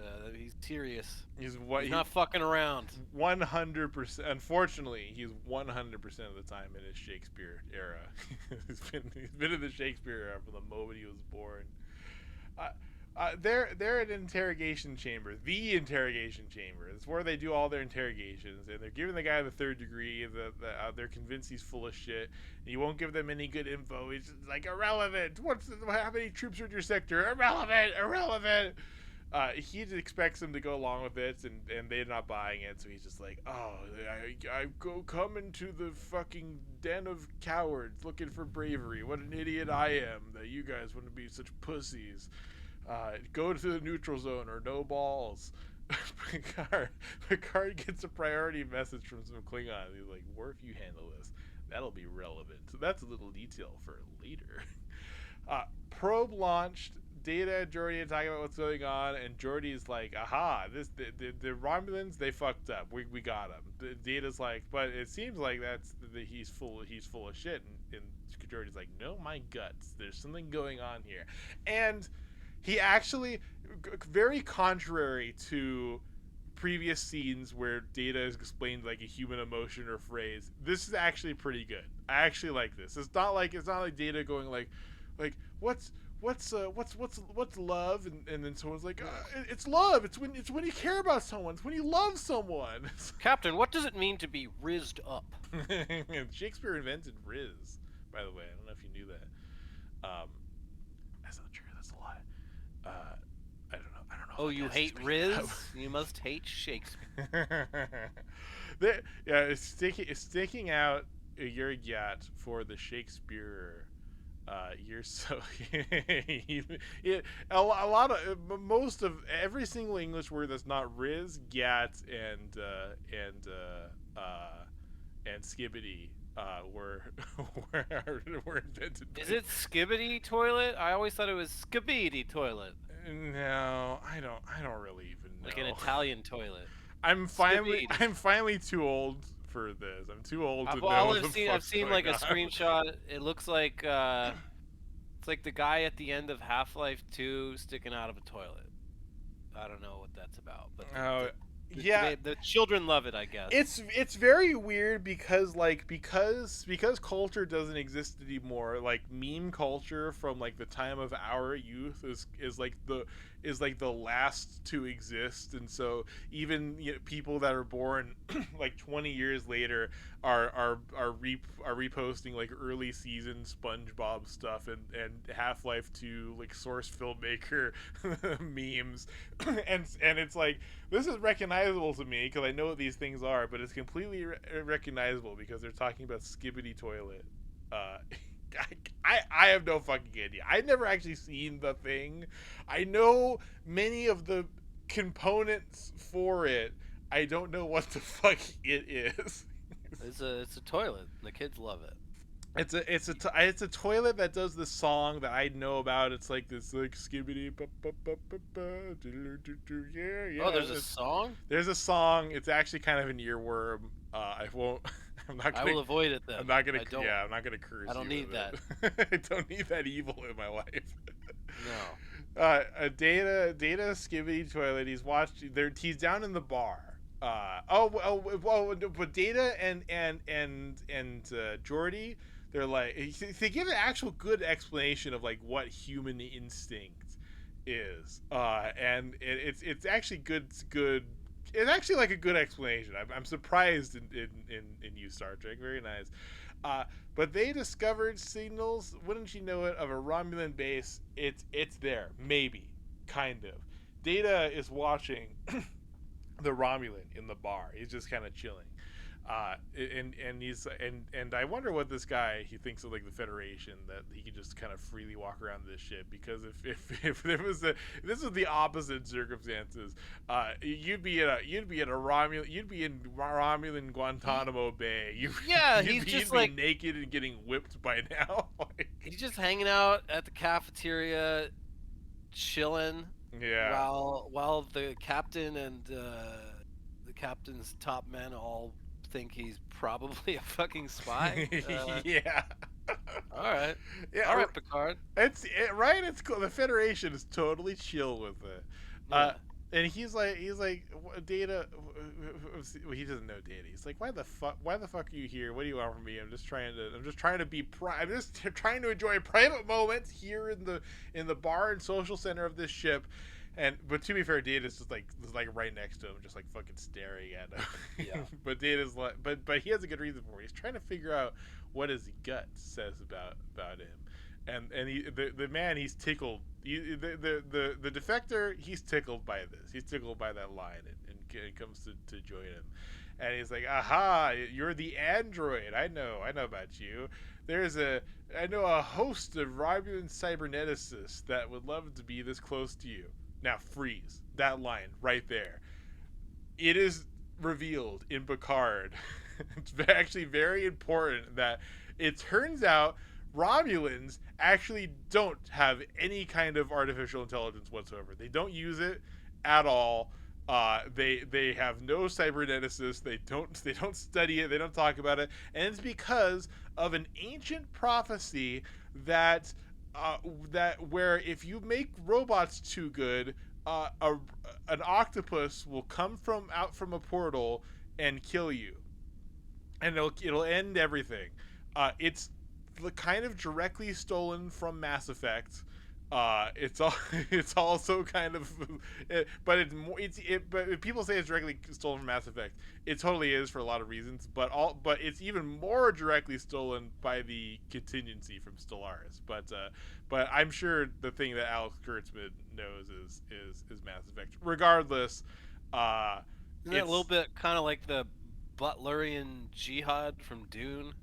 serious. He's not fucking around. 100%. Unfortunately, he's 100% of the time in his Shakespeare era. he's been in the Shakespeare era from the moment he was born. They're an interrogation chamber, the interrogation chamber. It's where they do all their interrogations, and they're giving the guy the third degree. They're convinced he's full of shit, and you won't give them any good info. He's just like, irrelevant. How many troops are in your sector? Irrelevant. He expects them to go along with it, and they're not buying it. So he's just like, oh, I come into the fucking den of cowards looking for bravery. What an idiot I am that you guys want to be such pussies. Go to the neutral zone or no balls. Picard gets a priority message from some Klingons. He's like, "What if you handle this? That'll be relevant." So that's a little detail for later. Probe launched. Data and Geordi are talking about what's going on, and Geordi's like, "Aha! The Romulans, they fucked up. We got them." Data's like, "But it seems like he's full of shit." And Geordi's like, "No, my guts. There's something going on here," and he actually, very contrary to previous scenes where Data is explained like a human emotion or phrase, this is actually pretty good. I actually like this. It's not like Data going like what's love, and then someone's like, it's love. It's when you care about someone. It's when you love someone. Captain, what does it mean to be rizzed up? Shakespeare invented Riz, by the way. I don't know if you knew that. That's not true. That's a lie. I don't know. Oh, you hate Riz? You must hate Shakespeare. It's sticking out your yacht for the Shakespeare. You're so a lot of most of every single English word that's not Riz, gat, and skibbity were invented. Is it skibbity toilet? I always thought it was skibidi toilet. No, I don't really even know. Like an Italian toilet. I'm finally too old for this. I'm too old to know. I've seen like a screenshot. It looks like it's like the guy at the end of Half-Life 2 sticking out of a toilet. I don't know what that's about, but the children love it, I guess. It's very weird because culture doesn't exist anymore. Like meme culture from like the time of our youth is like the last to exist, and so even people that are born like 20 years later are reposting like early season SpongeBob stuff and Half-Life 2 like source filmmaker memes, and it's like, this is recognizable to me because I know what these things are, but it's completely recognizable because they're talking about skibbity toilet. I have no fucking idea. I've never actually seen the thing. I know many of the components for it. I don't know what the fuck it is. It's a toilet. The kids love it. It's a toilet that does this song that I know about. It's like this like skibbity yeah. Oh, there's a song? There's a song. It's actually kind of an earworm. I won't. I will avoid it then. I'm not gonna curse. I don't need that. I don't need that evil in my life. No. Data skibbity toilet. He's down in the bar. But Data and Jordy, they're like they give an actual good explanation of like what human instinct is. And it's actually good. It's actually like a good explanation. I'm surprised in you, Star Trek. Very nice. Uh, but they discovered signals, wouldn't you know it, of a Romulan base. It's there, maybe, kind of. Data is watching the Romulan in the bar. He's just kind of chilling, and I wonder what this guy he thinks of like the Federation, that he could just kind of freely walk around this ship. Because if there was if this was the opposite circumstances, you'd be in a Romulan, you'd be in Romulan Guantanamo Bay. Yeah, he's just you'd be like naked and getting whipped by now. Like, he's just hanging out at the cafeteria, chilling, yeah. while the captain and the captain's top men all think he's probably a fucking spy. Yeah. All right, Yeah. all right, Picard. Right. It's cool. The Federation is totally chill with it. Yeah. And he's like Data. Well, he doesn't know Data. He's like, why the fuck are you here? What do you want from me? I'm just trying to I'm just trying to enjoy private moments here in the bar and social center of this ship. But to be fair, Data's just like right next to him, just like fucking staring at him. Yeah. But Data's like, but he has a good reason for it. He's trying to figure out what his gut says about him. And the man, he's tickled. The defector, he's tickled by this. He's tickled by that line, and comes to join him. And he's like, "Aha! You're the android. I know about you. I know a host of Romulan cyberneticists that would love to be this close to you." Now freeze that line right there. It is revealed in Picard. It's actually very important that it turns out Romulans actually don't have any kind of artificial intelligence whatsoever. They don't use it at all. They have no cyberneticists. They don't study it. They don't talk about it, and it's because of an ancient prophecy that where if you make robots too good, an octopus will come out from a portal and kill you, and it'll end everything. It's kind of directly stolen from Mass Effect. It's also kind of, but but people say it's directly stolen from Mass Effect. It totally is for a lot of reasons, but it's even more directly stolen by the contingency from Stellaris. But I'm sure the thing that Alex Kurtzman knows is Mass Effect. Regardless, Isn't that a little bit kind of like the Butlerian jihad from Dune?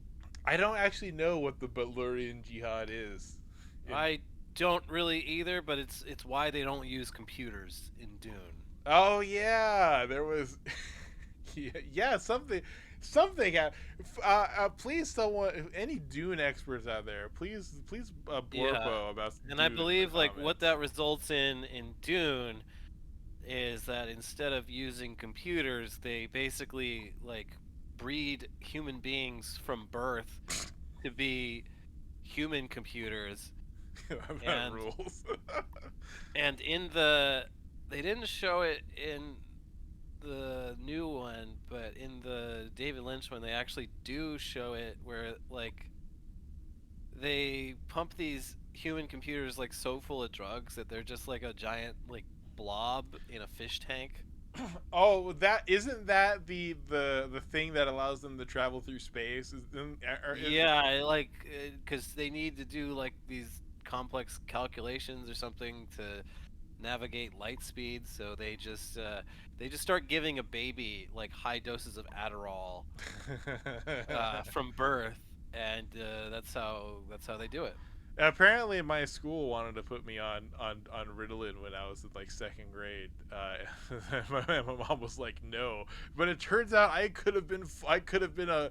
I don't actually know what the Butlerian jihad is. I don't really either, but it's why they don't use computers in Dune. Oh yeah, there was. Yeah, something happened. Please, someone, any Dune experts out there, please, blorpo about. And Dune I believe like comments. what that results in Dune is that instead of using computers, they basically like breed human beings from birth to be human computers. About rules. And they didn't show it in the new one, but in the David Lynch one, they actually do show it where like they pump these human computers like so full of drugs that they're just like a giant like blob in a fish tank. Oh, isn't that the thing that allows them to travel through space? Yeah, like because they need to do like these complex calculations or something to navigate light speed, so they just start giving a baby like high doses of Adderall from birth, and that's how they do it. Apparently, my school wanted to put me on Ritalin when I was in like second grade. My mom was like, "No," but it turns out I could have been a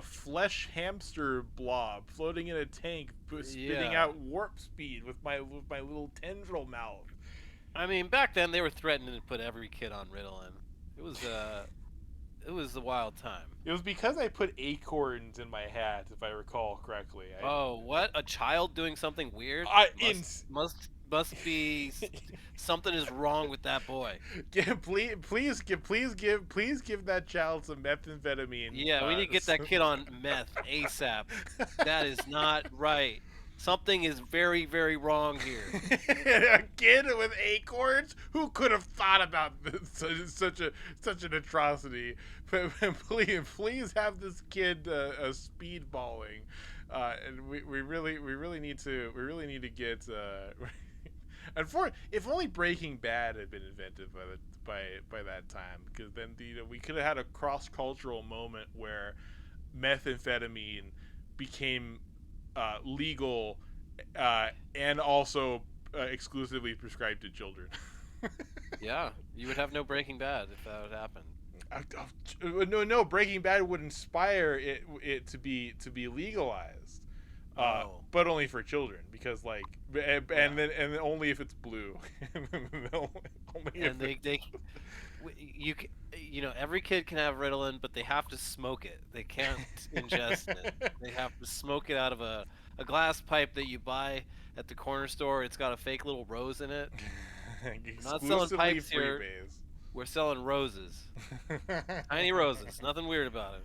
flesh hamster blob floating in a tank, spitting out warp speed with my little tendril mouth. I mean, back then they were threatening to put every kid on Ritalin. It was it was a wild time. It was because I put acorns in my hat, if I recall correctly. Oh, what? A child doing something weird? I in Must be something is wrong with that boy. please give that child some methamphetamine. Yeah, we need to get that kid on meth ASAP. That is not right. Something is very, very wrong here. A kid with acorns? Who could have thought about this, such an atrocity? Please have this kid speedballing, and we really need to get. If only Breaking Bad had been invented by that time, because then we could have had a cross cultural moment where methamphetamine became legal and also exclusively prescribed to children. Yeah, you would have no Breaking Bad if that would happen. No, Breaking Bad would inspire it to be legalized, but only for children, because like, and then only if it's blue. Only And you know, every kid can have Ritalin, but they have to smoke it. They can't ingest it. They have to smoke it out of a glass pipe that you buy at the corner store. It's got a fake little rose in it. We're not selling pipes here. We're selling roses. Tiny roses. Nothing weird about it.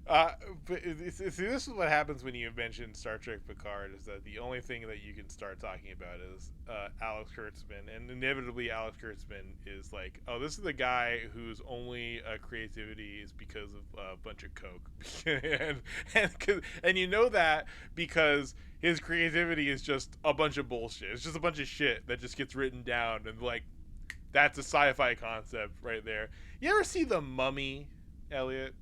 But see, this is what happens when you mention Star Trek Picard, is that the only thing that you can start talking about is Alex Kurtzman, and inevitably Alex Kurtzman is like, oh, this is the guy whose only creativity is because of a bunch of coke, and you know that because his creativity is just a bunch of bullshit. It's just a bunch of shit that just gets written down, and like, that's a sci-fi concept right there. You ever see The Mummy, Eliot?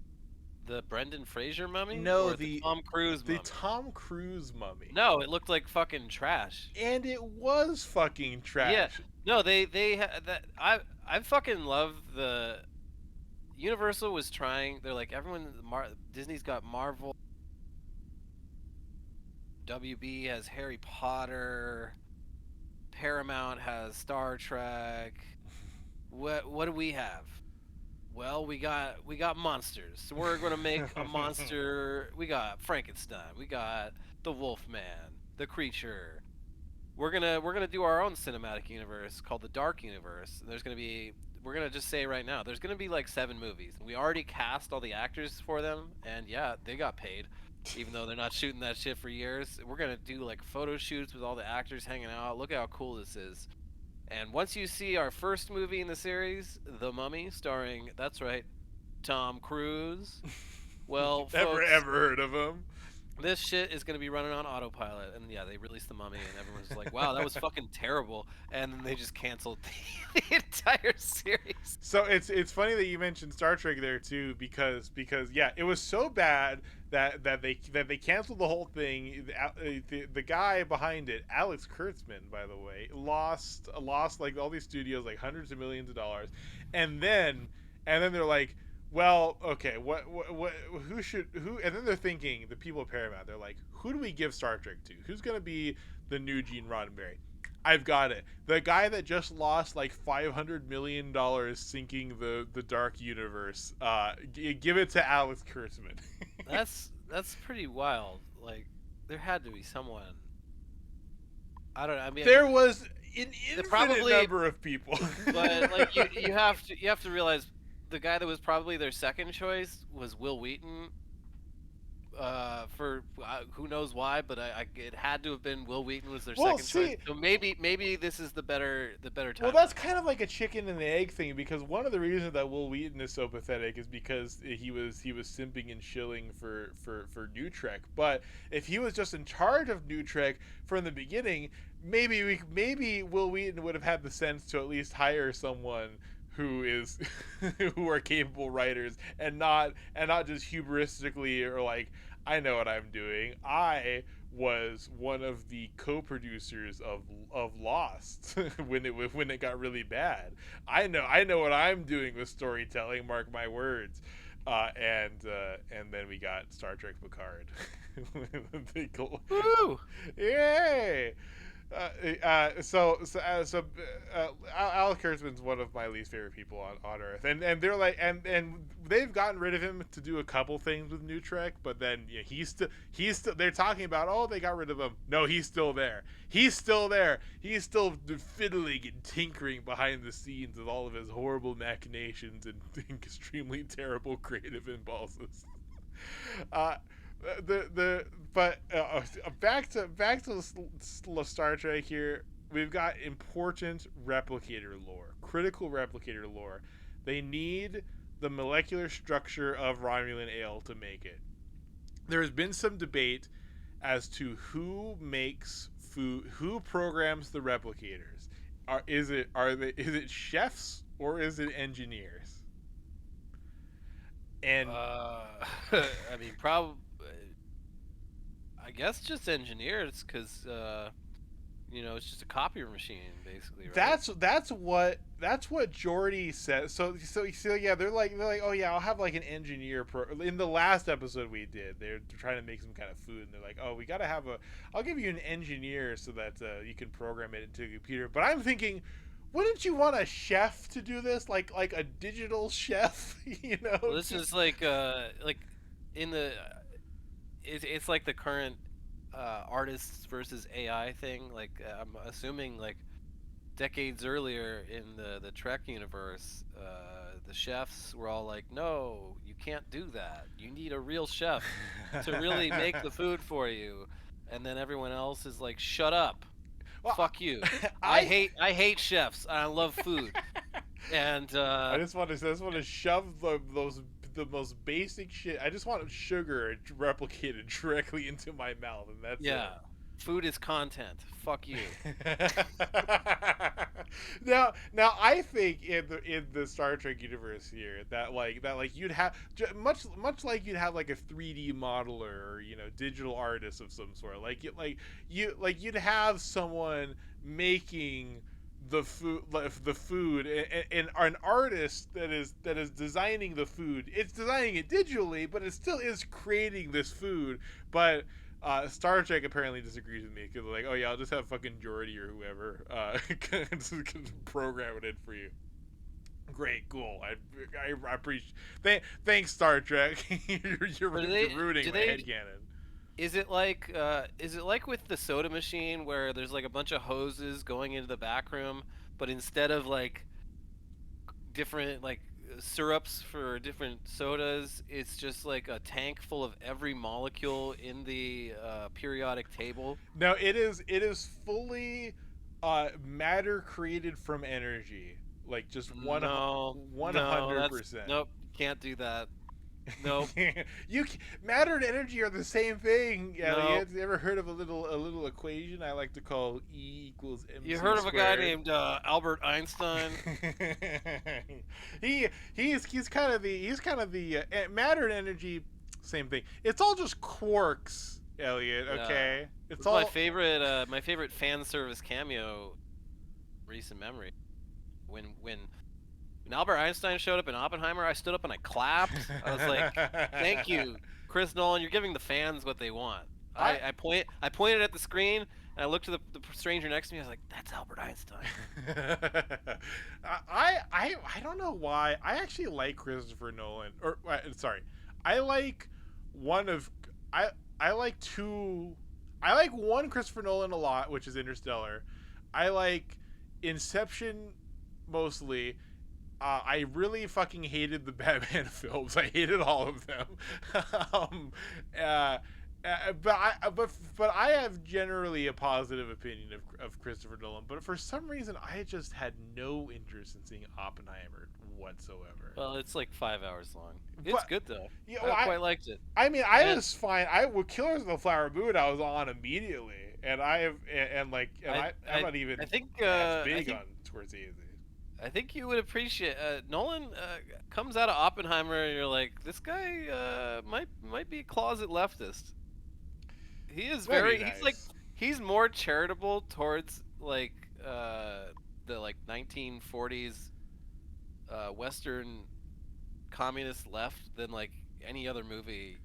The Brendan Fraser mummy? No, or the Tom Cruise mummy? The Tom Cruise mummy. No, it looked like fucking trash. And it was fucking trash. Yeah. No, they that I fucking love the Universal was trying. They're like everyone. Disney's got Marvel. WB has Harry Potter. Paramount has Star Trek. What do we have? Well, we got monsters. So we're gonna make a monster. We got Frankenstein. We got the Wolfman, the Creature. We're gonna do our own cinematic universe called the Dark Universe. And we're gonna just say right now, there's gonna be like 7 movies. We already cast all the actors for them, and yeah, they got paid, even though they're not shooting that shit for years. We're gonna do like photo shoots with all the actors hanging out. Look at how cool this is. And once you see our first movie in the series, The Mummy, starring, that's right, Tom Cruise, well, Never folks, ever heard of him. this shit is going to be running on autopilot. And yeah, they released The Mummy, and everyone's like, wow, that was fucking terrible. And then they just canceled the entire series. So it's funny that you mentioned Star Trek there too, because yeah, it was so bad that they canceled the whole thing. The guy behind it, Alex Kurtzman, by the way, lost like all these studios like hundreds of millions of dollars, and then they're like, well, okay, who, and then they're thinking, the people at Paramount, they're like, who do we give Star Trek to? Who's gonna be the new Gene Roddenberry? I've got it. The guy that just lost like $500 million sinking the Dark Universe. Give it to Alex Kurtzman. That's pretty wild. Like, there had to be someone. I don't know. I mean, there was an infinite number of people. But like, you have to realize the guy that was probably their second choice was Will Wheaton. For who knows why, but it had to have been Will Wheaton was their second choice. So maybe this is the better time. Well, that's kind of like a chicken and the egg thing, because one of the reasons that Will Wheaton is so pathetic is because he was simping and shilling for New Trek. But if he was just in charge of New Trek from the beginning, maybe Will Wheaton would have had the sense to at least hire someone who are capable writers, and not just hubristically, or like, I know what I'm doing. I was one of the co-producers of Lost when it got really bad. I know what I'm doing with storytelling. Mark my words. And then we got Star Trek Picard. Woo! Yay! Al Kurtzman's one of my least favorite people on Earth, and they're like, and they've gotten rid of him to do a couple things with New Trek, but then yeah, he's still. They're talking about, oh, they got rid of him. No, he's still there. He's still there. He's still fiddling and tinkering behind the scenes with all of his horrible machinations and extremely terrible creative impulses. Uh, the but back to Star Trek here. We've got important replicator lore, critical replicator lore. They need the molecular structure of Romulan ale to make it. There has been some debate as to who makes food, who programs the replicators. Is it chefs or is it engineers? And I mean, probably. I guess just engineers, because it's just a copier machine, basically, right? That's what Geordi says. So yeah, they're like, oh yeah, I'll have like an engineer in the last episode we did. They're trying to make some kind of food, and they're like, oh, we gotta have I'll give you an engineer so that you can program it into a computer. But I'm thinking, wouldn't you want a chef to do this, like a digital chef? Well, this is like in the it's like the current artists versus AI thing. Like I'm assuming like decades earlier in the Trek universe, the chefs were all like, "No, you can't do that. You need a real chef to really make the food for you." And then everyone else is like, "Shut up, Well, fuck you. I I hate chefs. I love food." And I just want to shove the most basic shit. I just want sugar replicated directly into my mouth, and that's yeah, food is content. Fuck you. it. Now, I think in the Star Trek universe here that you'd have much like you'd have like a 3D modeler or digital artist of some sort. You'd have someone making the food, and an artist that is designing the food. It's designing it digitally, but it still is creating this food. But Star Trek apparently disagrees with me because they're like, oh yeah, I'll just have fucking Geordi or whoever program it in for you. Great, cool. I appreciate. Thanks, Star Trek. You're ruining my headcanon. Is it like with the soda machine where there's like a bunch of hoses going into the back room, but instead of like different like syrups for different sodas, it's just like a tank full of every molecule in the periodic table? No, it is fully matter created from energy, like just No, one no, hundred that's percent. nope. Can't do that. Nope. Matter and energy are the same thing. Nope. Elliot, you ever heard of a little equation I like to call E equals mc You heard of a guy squared? named Albert Einstein? He's kind of the matter and energy, same thing. It's all just quarks, Elliot. Yeah. Okay, It's it's all. my favorite fan service cameo, recent memory. When Albert Einstein showed up in Oppenheimer, I stood up and I clapped. I was like, "Thank you, Chris Nolan. You're giving the fans what they want." I pointed at the screen and I looked to the stranger next to me. I was like, "That's Albert Einstein." I don't know why. I actually like Christopher Nolan. Or sorry, I like one of I I like two. I like one Christopher Nolan a lot, which is Interstellar. I like Inception mostly. I really fucking hated the Batman films. I hated all of them. um, uh, but I have generally a positive opinion of Christopher Nolan. But for some reason, I just had no interest in seeing Oppenheimer whatsoever. Well, it's like 5 hours long. It's But good though. yeah, I quite liked it. I mean, I And was fine. I with Killers of the Flower Moon, I was on immediately, and I have and like and I'm not even I think as big on Scorsese. I think you would appreciate Nolan comes out of Oppenheimer and you're like, this guy might be a closet leftist. He is Very very nice. he's more charitable towards like the like 1940s Western communist left than like any other movie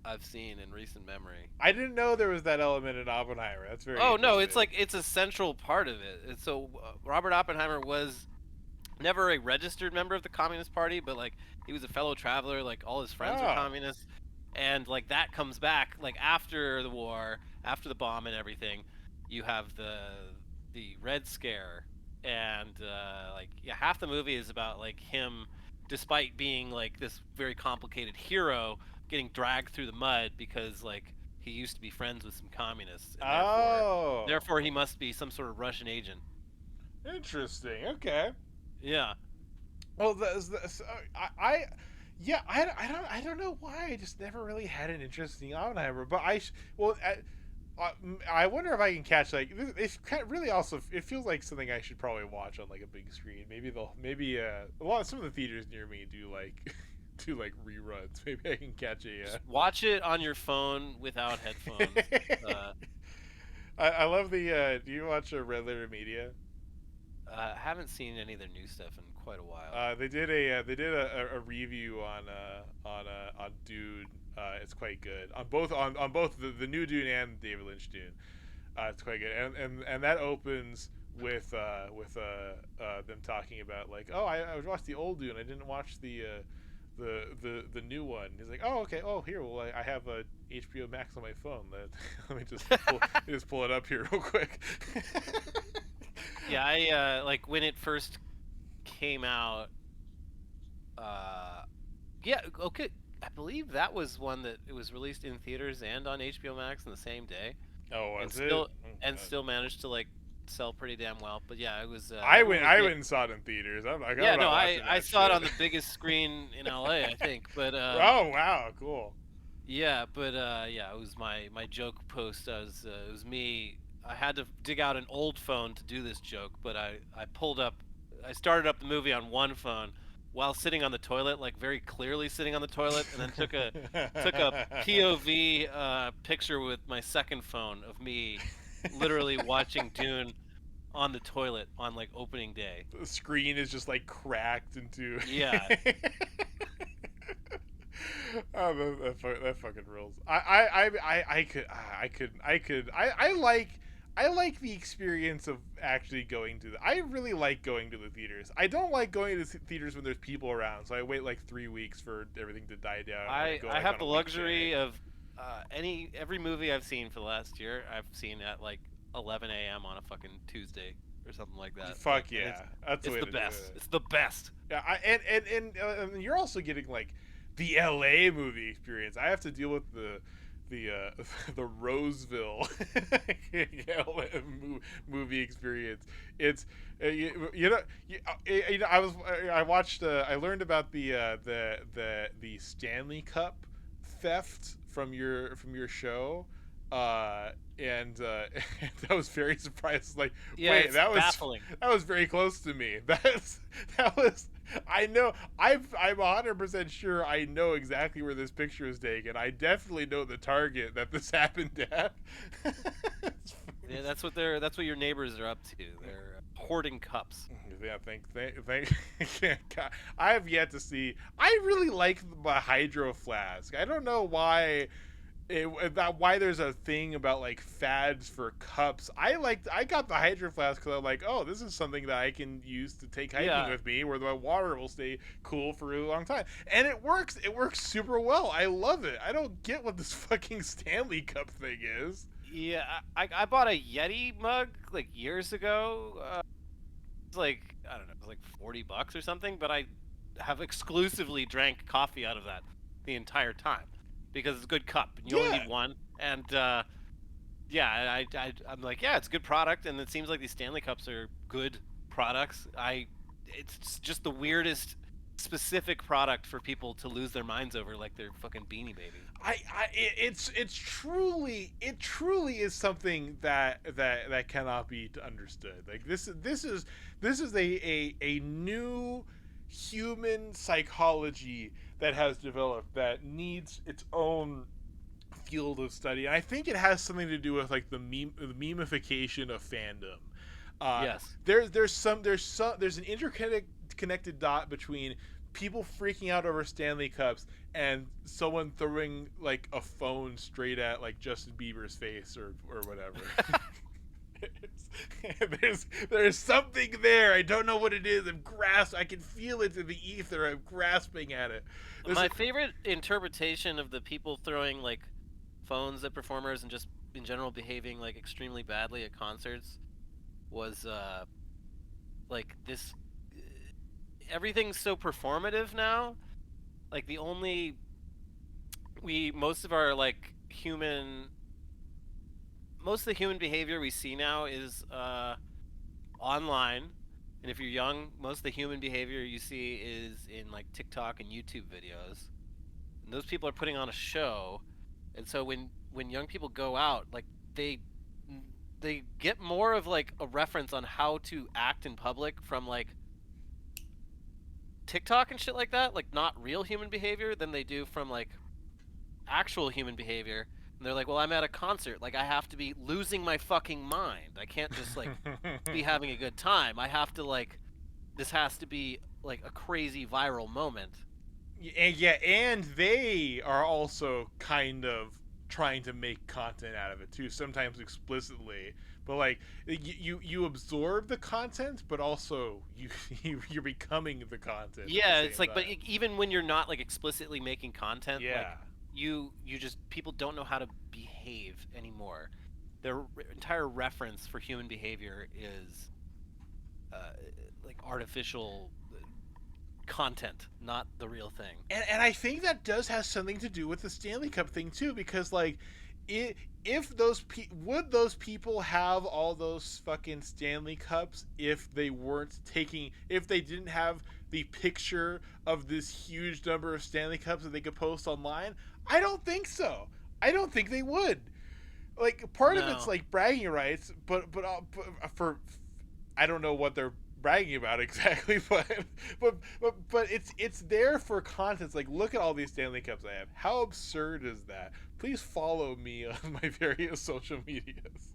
I've seen in recent memory. I didn't know there was that element in Oppenheimer. That's very Oh no, interesting. it's like it's a central part of it. So Robert Oppenheimer was never a registered member of the Communist Party, but like he was a fellow traveler. Like all his friends were Oh. communists, and like that comes back like after the war, after the bomb and everything. You have the Red Scare, and like yeah, half the movie is about like him, despite being like this very complicated hero, getting dragged through the mud because like he used to be friends with some communists, and Oh. therefore he must be some sort of Russian agent. Interesting. Okay. Yeah. Well, yeah, I don't know why I just never really had an interest in Oppenheimer, but I wonder if I can catch like it's kind of really also it feels like something I should probably watch on like a big screen. Maybe a lot of some of the theaters near me do like do like reruns. Maybe I can catch a. Just watch it on your phone without headphones. Uh, I love the. Do you watch Red Letter Media? haven't seen any of their new stuff in quite a while. They did a review on Dune. It's quite good on both the new Dune and David Lynch Dune. It's quite good, and that opens with them talking about like, oh, I watched the old Dune. I didn't watch the new one. He's like, oh, okay. Oh, here. Well, I have a HBO Max on my phone. Let me just pull it up here real quick. Yeah, I like when it first came out. Yeah, okay. I believe that was one that it was released in theaters and on HBO Max in the same day, Oh, and was it? still Oh, and God. still managed to like sell pretty damn well. But yeah, it was. I Everyone went. was I getting, went and saw it in theaters. I'm yeah, not no, watching I that saw it shit. on the biggest screen in LA, I think. But Oh wow, cool. yeah, but yeah, it was my joke post. It was me. I had to dig out an old phone to do this joke, but I started up the movie on one phone while sitting on the toilet, like very clearly sitting on the toilet, and then took a POV picture with my second phone of me literally watching Dune on the toilet on like opening day. The screen is just like cracked into. Yeah, Oh, that fucking rules. I like the experience of actually going to I really like going to the theaters. I don't like going to theaters when there's people around, so I wait like 3 weeks for everything to die down. And go I like have on the a luxury weekday. of every movie I've seen for the last year, I've seen at like 11 a.m. on a fucking Tuesday or something like that. Like, Fuck and yeah, that's the it's way the to do best. it. It's the best. Yeah, and you're also getting like the LA movie experience. I have to deal with the Roseville movie experience. It's I watched I learned about the Stanley Cup theft from your show. And I was very surprised. Like, Yeah, wait, it's baffling. that was very close to me. That was. I know. I'm 100% sure. I know exactly where this picture is taken. I definitely know the target that this happened at. Yeah, that's what your neighbors are up to. They're hoarding cups. Yeah, God. I have yet to see. I really like the hydro flask. I don't know why about why there's a thing about like fads for cups. I got the hydro flask because I'm like, oh, this is something that I can use to take hiking Yeah, with me, where my water will stay cool for a really long time, and it works. It works super well. I love it. I don't get what this fucking Stanley Cup thing is. yeah. I bought a Yeti mug like years ago. It's like I don't know, it was like $40 or something. But I have exclusively drank coffee out of that the entire time because it's a good cup and you only Yeah, need one. And yeah, I'm like, yeah, it's a good product, and it seems like these Stanley Cups are good products. It's just the weirdest specific product for people to lose their minds over, like they're fucking Beanie Babies. it truly is something that cannot be understood. Like this is a new human psychology that has developed that needs its own field of study. And I think it has something to do with like the memification of fandom. Uh, Yes. there's an interconnected dot between people freaking out over Stanley Cups and someone throwing like a phone straight at like Justin Bieber's face or whatever. there's something there. I don't know what it is. I can feel it in the ether. I'm grasping at it. My favorite interpretation of the people throwing like phones at performers and just in general behaving like extremely badly at concerts was like this. Everything's so performative now. Like most of our like most of the human behavior we see now is online, and if you're young, most of the human behavior you see is in like TikTok and YouTube videos. And those people are putting on a show, and so when young people go out, like they get more of like a reference on how to act in public from like TikTok and shit like that, like not real human behavior, than they do from like actual human behavior. And they're like, well, I'm at a concert, like I have to be losing my fucking mind. I can't just like be having a good time. I have to like, this has to be like a crazy viral moment. And they are also kind of trying to make content out of it too, sometimes explicitly. But like you absorb the content, but also you're becoming the content. Yeah, it's like, but even when you're not like explicitly making content, yeah, like, you just, people don't know how to behave anymore. Their entire reference for human behavior is like artificial content, not the real thing. And I think that does have something to do with the Stanley Cup thing too, because like if those would those people have all those fucking Stanley Cups if they didn't have the picture of this huge number of Stanley Cups that they could post online? I don't think so. I don't think they would. Like part of it's like bragging rights, but for I don't know what they're bragging about exactly, but it's there for content. It's like, look at all these Stanley Cups I have. How absurd is that? Please follow me on my various social medias.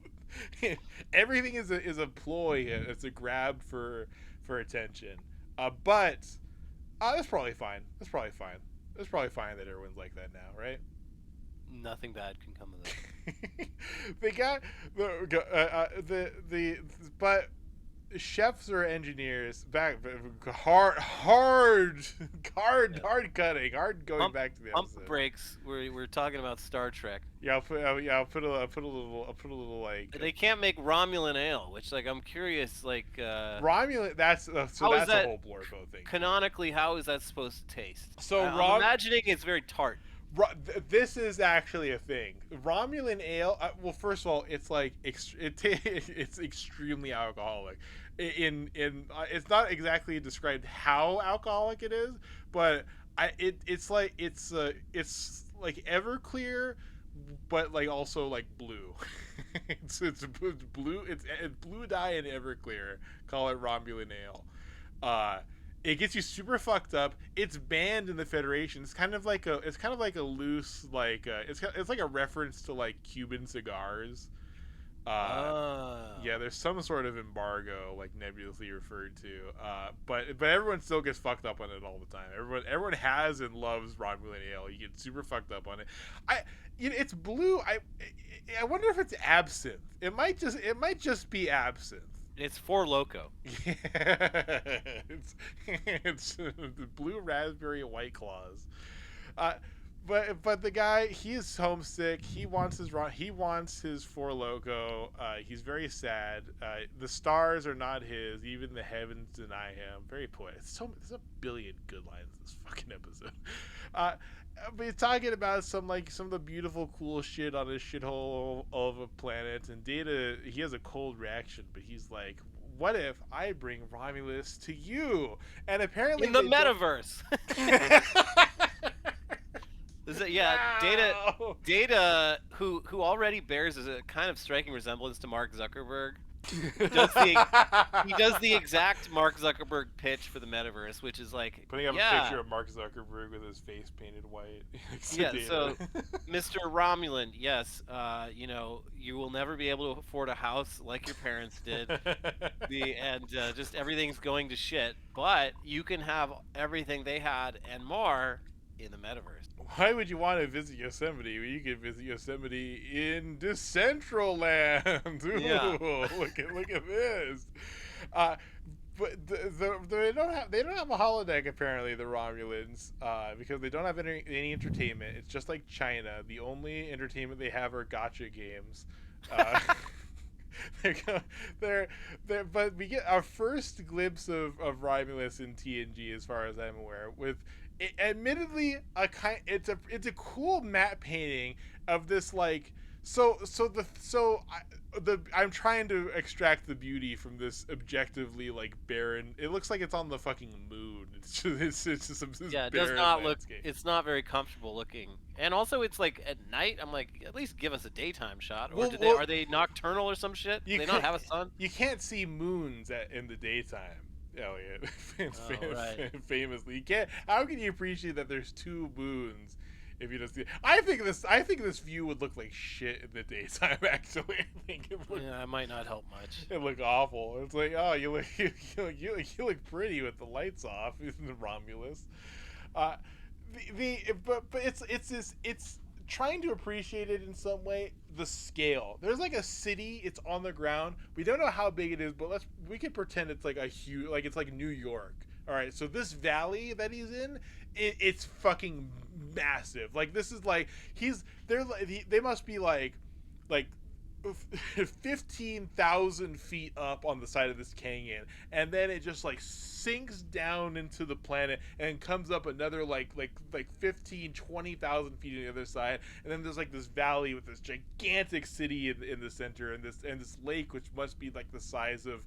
Everything is a ploy. It's a grab for attention. But that's probably fine. That's probably fine that everyone's like that now, right? Nothing bad can come of it. They got but chefs or engineers back hard going back to the pump episode. breaks. We're talking about Star Trek. Yeah, I'll put a little like. They can't make Romulan ale, which like I'm curious, like Romulan. That's a whole blorpo thing. Canonically, how is that supposed to taste? So I'm imagining it's very tart. This is actually a thing. Romulan ale. Well, first of all, it's like it's extremely alcoholic. It's not exactly described how alcoholic it is, but it's like Everclear, but like also like blue. it's blue. It's blue dye and Everclear. Call it Romulan ale. It gets you super fucked up. It's banned in the Federation. It's kind of like a loose like it's like a reference to like Cuban cigars. Yeah, there's some sort of embargo, like nebulously referred to. But everyone still gets fucked up on it all the time. Everyone has and loves Romulan ale. You get super fucked up on it. It's blue. I wonder if it's absinthe. It might just be absinthe. It's Four Loko. Yeah, it's the blue raspberry White Claws. But the guy, he's homesick. He wants his Four Loko. He's very sad. The stars are not his. Even the heavens deny him. Very poetic. There's a billion good lines in this fucking episode. But he's talking about some of the beautiful, cool shit on this shithole of a planet. And Data, he has a cold reaction, but he's like, "What if I bring Romulus to you?" And apparently in the metaverse. Wow. Data, who already bears a kind of striking resemblance to Mark Zuckerberg. He does the he does the exact Mark Zuckerberg pitch for the metaverse, which is like, Putting up a yeah, picture of Mark Zuckerberg with his face painted white. yeah. So, Mr. Romulan, yes, you will never be able to afford a house like your parents did. Just everything's going to shit, but you can have everything they had and more in the metaverse. Why would you want to visit Yosemite when you can visit Yosemite in Decentraland? Yeah. Ooh, look at this. Uh, but they don't have a holodeck apparently, the Romulans, because they don't have any entertainment. It's just like China. The only entertainment they have are gotcha games. Uh, but we get our first glimpse of Romulus in TNG, as far as I'm aware, with admittedly it's a cool matte painting of this, like, I'm trying to extract the beauty from this objectively, like, barren. It looks like it's on the fucking moon. It's just this Yeah, it does barren not look. landscape. It's not very comfortable looking, and also it's like at night. I'm like, at least give us a daytime shot, or are they nocturnal or some shit? Do they not have a sun? You can't see moons in the daytime, Elliot. Right. Famously, you can't. How can you appreciate that there's two moons if you just see? I think this view would look like shit in the daytime. Actually, I think it would. Yeah, it might not help much. It look awful. It's like, oh, you look pretty with the lights off in the Romulus. Uh, but it's trying to appreciate it in some way. The scale. There's like a city. It's on the ground. We don't know how big it is, but we can pretend it's like a huge, like it's like New York. All right. So this valley that he's in, it's fucking massive. Like, this is like they must be like 15,000 feet up on the side of this canyon, and then it just like sinks down into the planet and comes up another like 15-20,000 feet on the other side, and then there's like this valley with this gigantic city in the center, and this lake which must be like the size of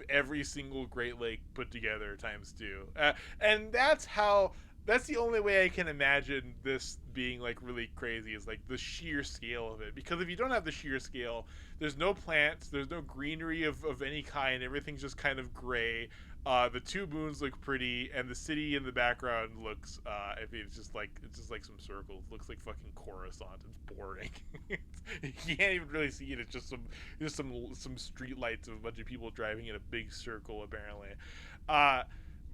every single Great Lake put together times two, and that's the only way I can imagine this being like really crazy, is like the sheer scale of it. Because if you don't have the sheer scale, there's no plants, there's no greenery of any kind. Everything's just kind of gray. The two moons look pretty, and the city in the background looks. It's just like some circles. It looks like fucking Coruscant. It's boring. You can't even really see it. It's just some street lights of a bunch of people driving in a big circle apparently.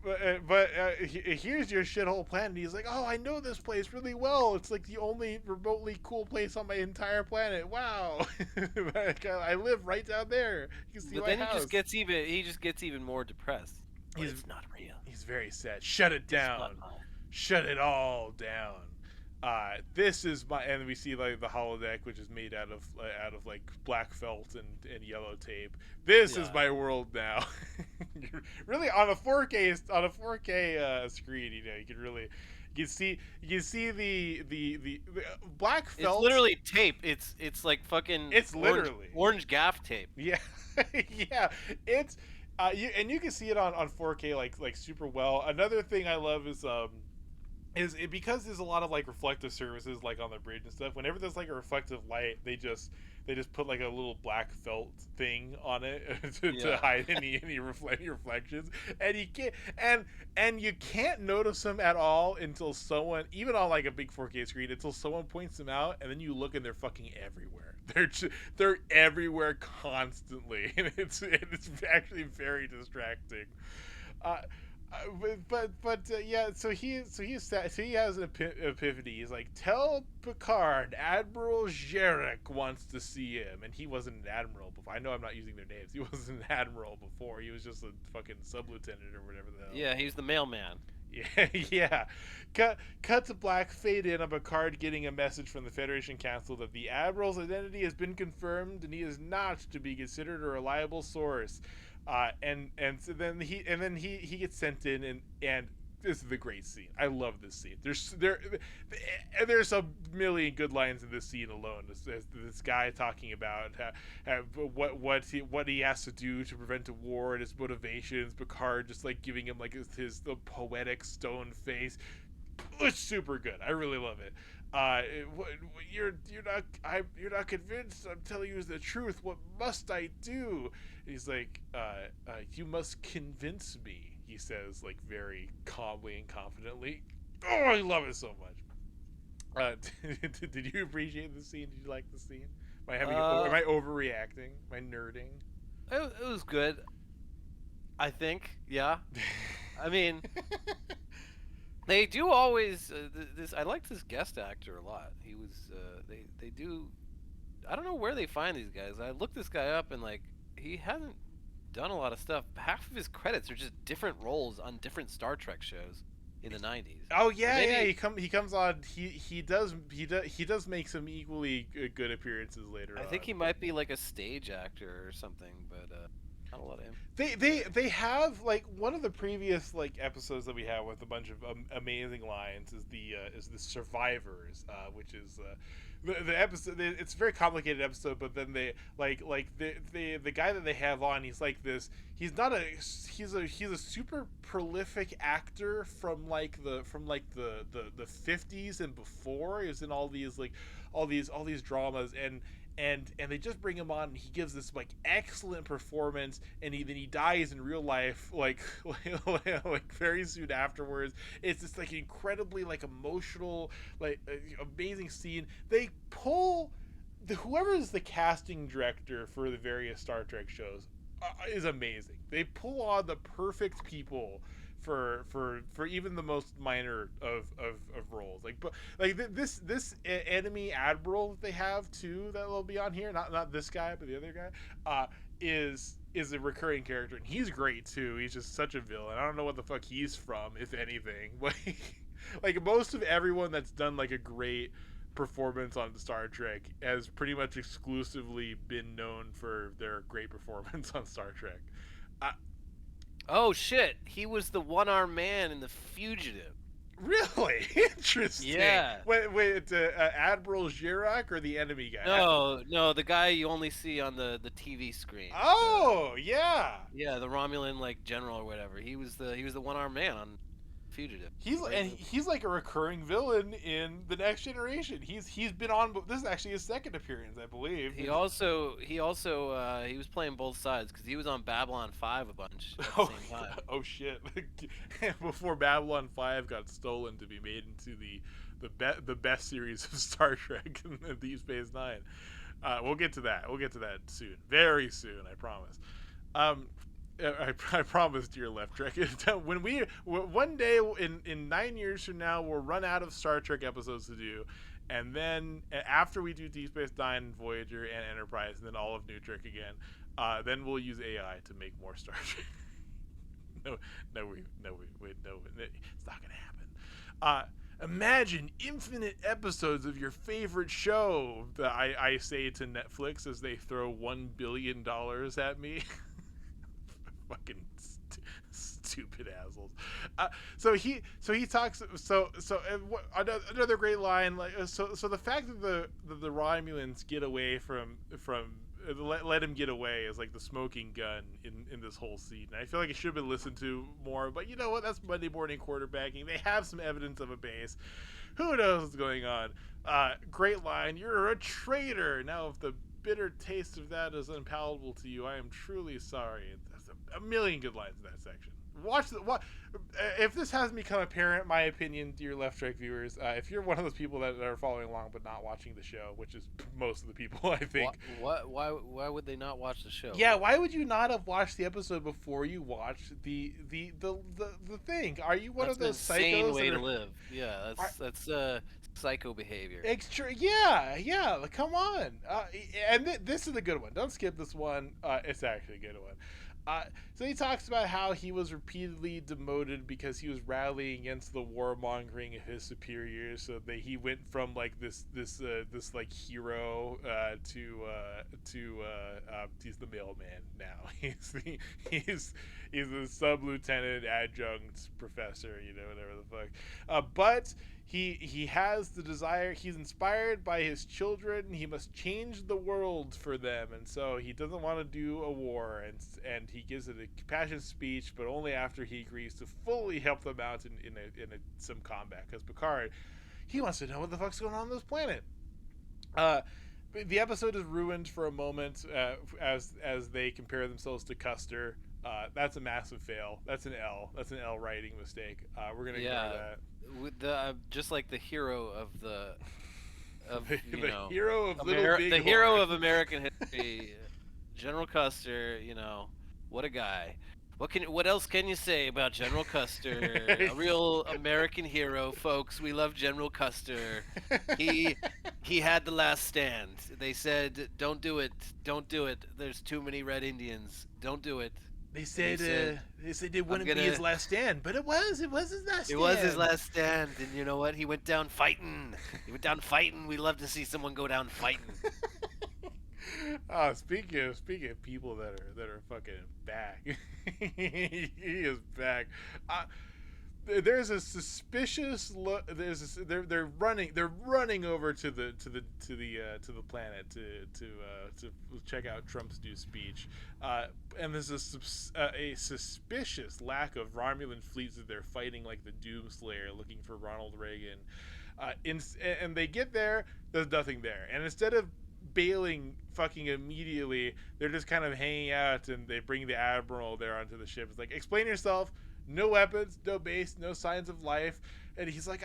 But here's your shithole planet. He's like, oh, I know this place really well. It's like the only remotely cool place on my entire planet. Wow, I live right down there. You can see But my then house. he just gets even more depressed. It's not real. He's very sad. Shut it down. Shut it all down. This is and we see like the holodeck, which is made out of like black felt and yellow tape. This is my world now. Really, on a 4K screen, you can really you can see the black felt. It's literally tape. It's like fucking. It's literally orange gaff tape. Yeah, yeah. It's you can see it on 4K like super well. Another thing I love is because there's a lot of like reflective surfaces like on the bridge and stuff. Whenever there's like a reflective light, they just put like a little black felt thing on it to hide any reflections, and you can't notice them at all until someone, even on like a big 4K screen, until someone points them out, and then you look and they're fucking everywhere. They're everywhere constantly, and it's actually very distracting. Yeah. So he has an epiphany. He's like, tell Picard Admiral Jarek wants to see him, and he wasn't an admiral before. I know I'm not using their names. He wasn't an admiral before. He was just a fucking sub-lieutenant or whatever the hell. Yeah, he's the mailman. Yeah, yeah. Cut to black, fade in on Picard getting a message from the Federation Council that the Admiral's identity has been confirmed and he is not to be considered a reliable source. So then he gets sent in, and this is the great scene. I love this scene. There's a million good lines in this scene alone. This guy talking about what he has to do to prevent a war and his motivations. Picard just like giving him like the poetic stone face. It's super good. I really love it. You're not convinced. I'm telling you the truth. What must I do? And he's like, you must convince me. He says, like very calmly and confidently. Oh, I love it so much. Did you appreciate the scene? Did you like the scene? Am Uh, I overreacting? Am I nerding? it was good. I think. Yeah. I mean, they do always. This I like this guest actor a lot. He was. They do. I don't know where they find these guys. I looked this guy up and like he hasn't done a lot of stuff. Half of his credits are just different roles on different Star Trek shows in the '90s. Oh Or yeah, yeah. maybe He comes on. He does make some equally good appearances later I think on. he might be like a stage actor or something, but not a lot of him. They have like one of the previous like episodes that we have with a bunch of amazing lines is the survivors, which is the episode. It's a very complicated episode, but then they the guy that they have on, he's like this. He's a super prolific actor from the 50s and before. He was in all these dramas, and they just bring him on and he gives this like excellent performance, and then he dies in real life like very soon afterwards. It's this like incredibly like emotional, like amazing scene. They pull whoever is the casting director for the various Star Trek shows is amazing. They pull on the perfect people for even the most minor of roles. Like, but like this enemy admiral that they have too that will be on here, not this guy but the other guy, is a recurring character, and he's great too. He's just such a villain. I don't know what the fuck he's from, if anything. Like most of everyone that's done like a great performance on Star Trek has pretty much exclusively been known for their great performance on Star Trek. Uh, Oh shit! He was the one-armed man in The Fugitive. Really interesting. Yeah. Wait, Admiral Girak or the enemy guy? No, no, the guy you only see on the TV screen. Oh yeah, Yeah, the Romulan like general or whatever. He was the one-armed man on Fugitive. Right in the, he's like a recurring villain in the Next Generation. He's been on. This is actually his second appearance, I believe. he also he was playing both sides because he was on Babylon 5 a bunch at the Oh, same time. oh shit! Before Babylon 5 got stolen to be made into the best series of Star Trek, Deep Space Nine. We'll get to that. We'll get to that soon, very soon. I promise. Um, I promise, dear Left Trek. When we one day in 9 years from now, we'll run out of Star Trek episodes to do, and then after we do Deep Space Nine, Voyager, and Enterprise, and then all of New Trek again, then we'll use AI to make more Star Trek. no, it's not gonna happen. Imagine infinite episodes of your favorite show. That I say to Netflix as they throw $1 billion at me. Fucking stupid assholes. So he talks. Another great line. Like so the fact that the Romulans get away from let him get away is like the smoking gun in this whole scene. And I feel like it should have been listened to more, but you know what? That's Monday morning quarterbacking. They have some evidence of a base. Who knows what's going on? Great line. You're a traitor. Now, if the bitter taste of that is unpalatable to you, I am truly sorry. There's a million good lines in that section. If this hasn't become apparent, my opinion, dear Left Trek viewers, if you're one of those people that are following along but not watching the show, which is most of the people, I think. Why would they not watch the show? Yeah, why would you not have watched the episode before you watched the thing? Are you one That's of those an insane psychos way that to live. Yeah, that's psycho behavior. extra? Yeah. Like, come on. And this is a good one. Don't skip this one. It's actually a good one. So he talks about how he was repeatedly demoted because he was rallying against the warmongering of his superiors. So that he went from like this like hero to he's the mailman now. He's a sub lieutenant adjunct professor, whatever the fuck. But he has the desire. He's inspired by his children. He must change the world for them, and so he doesn't want to do a war. And he gives it a compassionate speech, but only after he agrees to fully help them out some combat. Because Picard, he wants to know what the fuck's going on this planet. The episode is ruined for a moment as they compare themselves to Custer. That's a massive fail. That's an L. That's an L writing mistake. We're gonna ignore that. With the just like the hero of the hero of Little Big the Horn. hero of American history, General Custer. What a guy. What else can you say about General Custer? A real American hero, folks. We love General Custer. He had the last stand. They said, "Don't do it. Don't do it. There's too many Red Indians. Don't do it." They said it wouldn't be his last stand, but it was his last stand. It was his last stand, and you know what? He went down fighting. We love to see someone go down fighting. Speaking of people that are fucking back, he is back. There's a suspicious look. They're running over to the planet to check out Trump's new speech, and there's a suspicious lack of Romulan fleets that they're fighting like the Doomslayer, looking for Ronald Reagan. And they get there, there's nothing there, and instead of bailing fucking immediately, they're just kind of hanging out, and they bring the admiral there onto the ship. It's like, explain yourself. No weapons, no base, no signs of life. And he's like,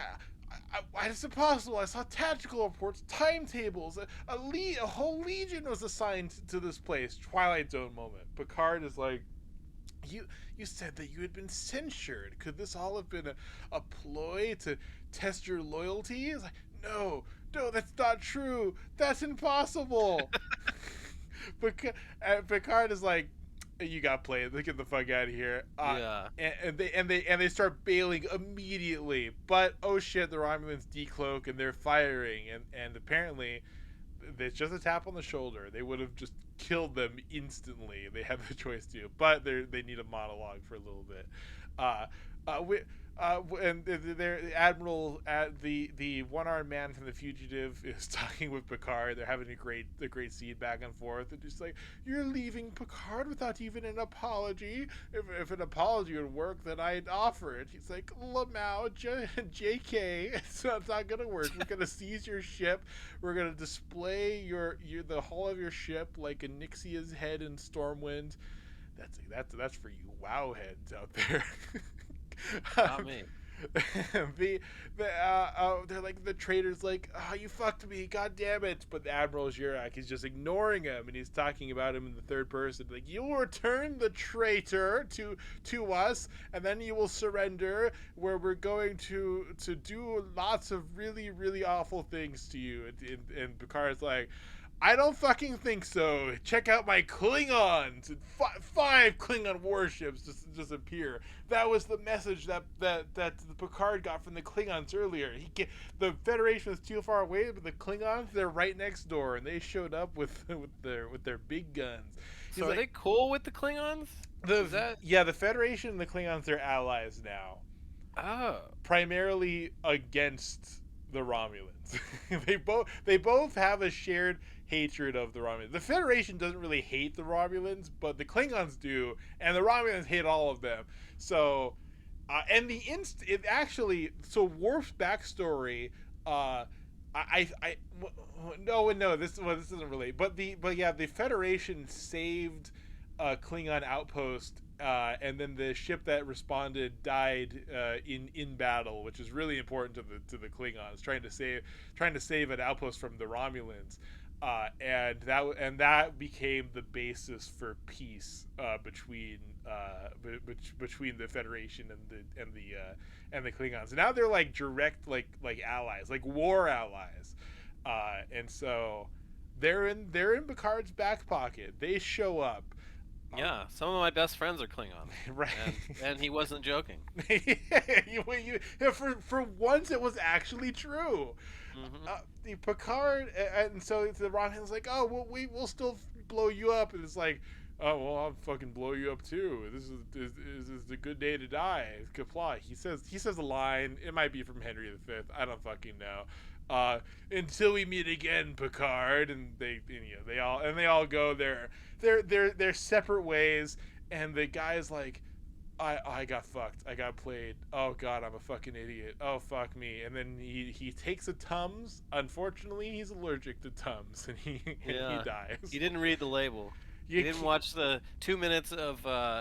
why is it possible? I saw tactical reports, timetables. A whole legion was assigned to this place. Twilight Zone moment. Picard is like, you said that you had been censured. Could this all have been a ploy to test your loyalty? It's like, no, that's not true. That's impossible. Picard is like, you got played. Get the fuck out of here. And they start bailing immediately. But oh shit, the Romulans decloak and they're firing. And apparently, it's just a tap on the shoulder. They would have just killed them instantly. They have the choice to, but they need a monologue for a little bit. And the admiral, the one-armed man from The Fugitive, is talking with Picard. They're having a great scene back and forth. And just like, you're leaving Picard without even an apology. If an apology would work, then I'd offer it. He's like, Lamau, JK, it's not gonna work. We're gonna seize your ship. We're gonna display the hull of your ship like Anixia's head in Stormwind. That's for you WoW heads out there. Not me. They're like, the traitor's like, you fucked me, god damn it. But the Admiral Jirak is just ignoring him, and he's talking about him in the third person, like, you'll return the traitor to us, and then you will surrender, where we're going to do lots of really, really awful things to you. And Picard's like, I don't fucking think so. Check out my Klingons. And 5 Klingon warships just appear. That was the message that the Picard got from the Klingons earlier. The Federation was too far away, but the Klingons, they're right next door, and they showed up with their big guns. So are they cool with the Klingons? The Federation and the Klingons are allies now. Oh. Primarily against the Romulans. they both have a shared hatred of the Romulans. The Federation doesn't really hate the Romulans, but the Klingons do, and the Romulans hate all of them. So, Worf's backstory, this doesn't relate. But the Federation saved a Klingon outpost, and then the ship that responded died in battle, which is really important to the Klingons, trying to save an outpost from the Romulans. And that became the basis for peace between the Federation and the Klingons. And now they're like direct like allies, like war allies, and so they're in Picard's back pocket. They show up. Yeah, some of my best friends are Klingon. Right. And he wasn't joking. For once, it was actually true. Mm-hmm. Picard, and so the Romulans like, oh, we'll still blow you up, and it's like, oh well, I'll fucking blow you up too. This is a good day to die. Kapla. He says a line. It might be from Henry V. I don't fucking know. Until we meet again, Picard, and they all go their separate ways, and the guy's like, I got fucked. I got played. Oh god, I'm a fucking idiot. Oh fuck me. And then he takes a Tums. Unfortunately, he's allergic to Tums, and he Yeah. dies. He didn't read the label. He You didn't watch the 2 minutes of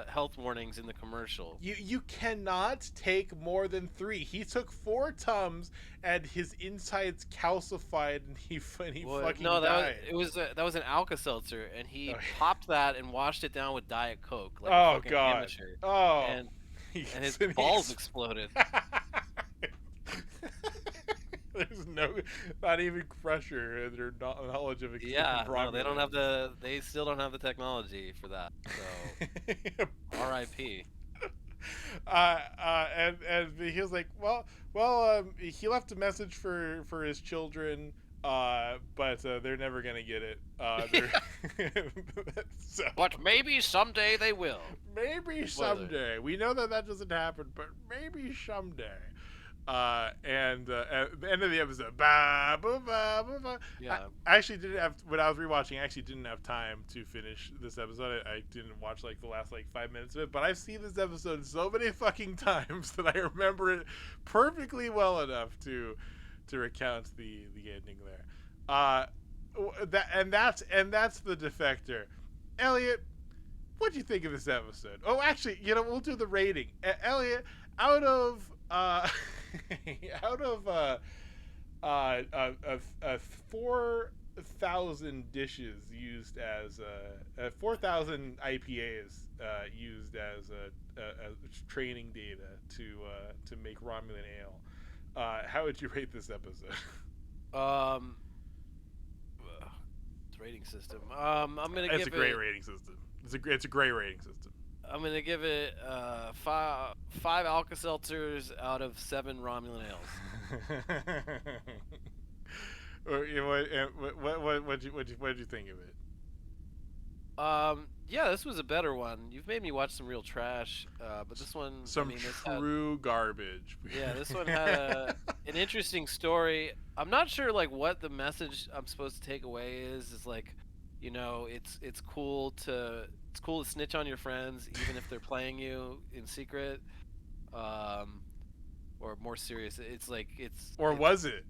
health warnings in the commercial. you cannot take more than 3. He took 4 Tums, and his insides calcified, and he Well, fucking no, died. that was an Alka-Seltzer, and he Oh, popped that and washed it down with Diet Coke like a oh fucking god. amateur, Oh. and his balls exploded. There's not even Crusher in their knowledge of Yeah, no, they don't have Romulans. they still don't have the technology for that. So, R.I.P. And he was like, he left a message for his children, but they're never gonna get it. So But maybe someday they will. maybe Spoiler. someday. We know that doesn't happen, but maybe someday. And at the end of the episode, ba ba ba ba ba. Yeah. I actually didn't have when I was rewatching. I actually didn't have time to finish this episode. I didn't watch like the last like 5 minutes of it, but I've seen this episode so many fucking times that I remember it perfectly well enough to recount the ending there. That's the defector. Eliot, what do you think of this episode? Oh, actually, we'll do the rating. Eliot, out of out of 4,000 dishes used as 4,000 IPAs used as training data to make Romulan ale. How would you rate this episode? Um, rating system. I'm gonna It's give a great it. rating system. It's a great rating system. I'm gonna give it five Alka-Seltzers out of 7 Romulan ales. What did you think of it? Yeah, this was a better one. You've made me watch some real trash, but this one, Some this true garbage. yeah, this one had an interesting story. I'm not sure like what the message I'm supposed to take away is. Is like, it's cool to snitch on your friends even if they're playing you in secret. Or more serious, it's like Or was it?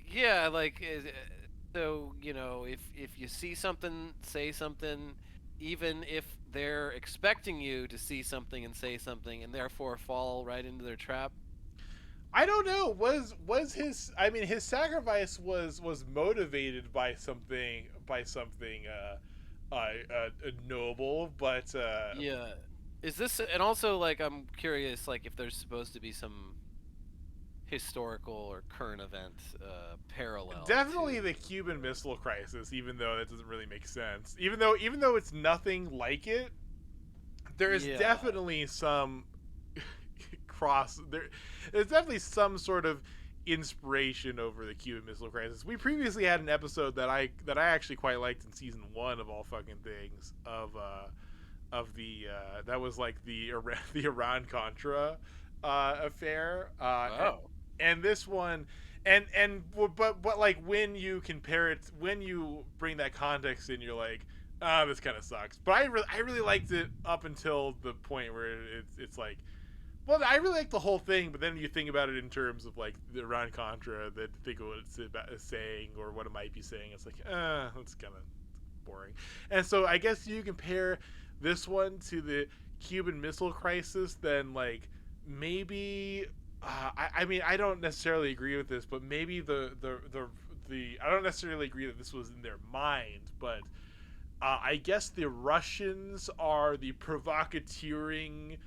yeah, like so if you see something, say something, even if they're expecting you to see something and say something, and therefore fall right into their trap. I don't know. Was his? I mean, his sacrifice was motivated by something noble, but Yeah, is this, and also like I'm curious like if there's supposed to be some historical or current event parallel. definitely the Cuban Missile Crisis. Even though that doesn't really make sense. Even though it's nothing like it, there is Yeah. definitely some there's definitely some sort of inspiration over the Cuban Missile Crisis. We previously had an episode that I actually quite liked in season 1 of all fucking things of the that was like the Iran Contra affair. And this one but like when you compare it, when you bring that context in, you're like, this kind of sucks. But I really liked it up until the point where it's like, well, I really like the whole thing, but then you think about it in terms of like the Iran Contra, that think of what it's saying or what it might be saying. It's like, that's kind of boring. And so I guess you compare this one to the Cuban Missile Crisis, then like maybe I mean, I don't necessarily agree with this, but maybe the I don't necessarily agree that this was in their mind, but I guess the Russians are the provocateering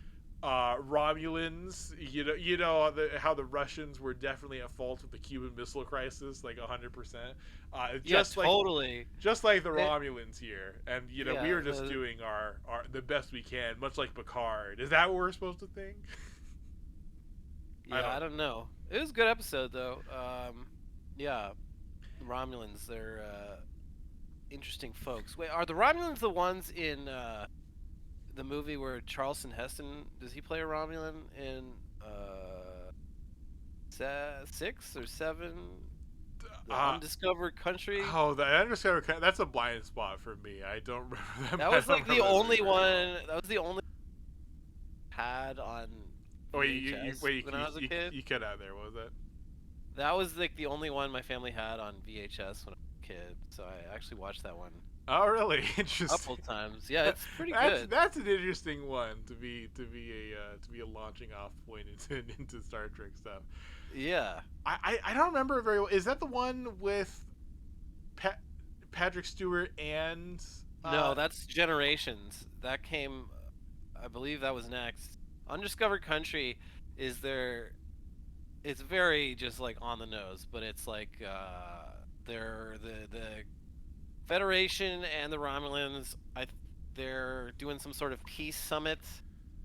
Romulans. How the Russians were definitely at fault with the Cuban Missile Crisis, like 100%. Just yeah, totally. just like the Romulans here, and Yeah, we were just doing our the best we can, much like Picard. Is that what we're supposed to think? Yeah, I don't know. It was a good episode though. Yeah, the Romulans, they're interesting folks. Wait, are the Romulans the ones in the movie where Charleston Heston does he play a Romulan in six or seven? The Uh, Undiscovered Country. oh, the Undiscovered that's a blind spot for me. I don't remember that. That I was don't like the remember that movie only very well. one. That was the only had on Oh, wait, you VHS wait, when I was a kid. you cut out there. What was that? That was like the only one my family had on VHS when I was a kid. So I actually watched that one Oh, really? a couple Interesting. times. Yeah, it's pretty That's good. that's an interesting one to be a launching off point into Star Trek stuff. Yeah. I don't remember it very well. Is that the one with Patrick Stewart and No, that's Generations. That came, I believe that was next. Undiscovered Country is their. It's very just like on the nose, but it's like they're the Federation and the Romulans. They're doing some sort of peace summit.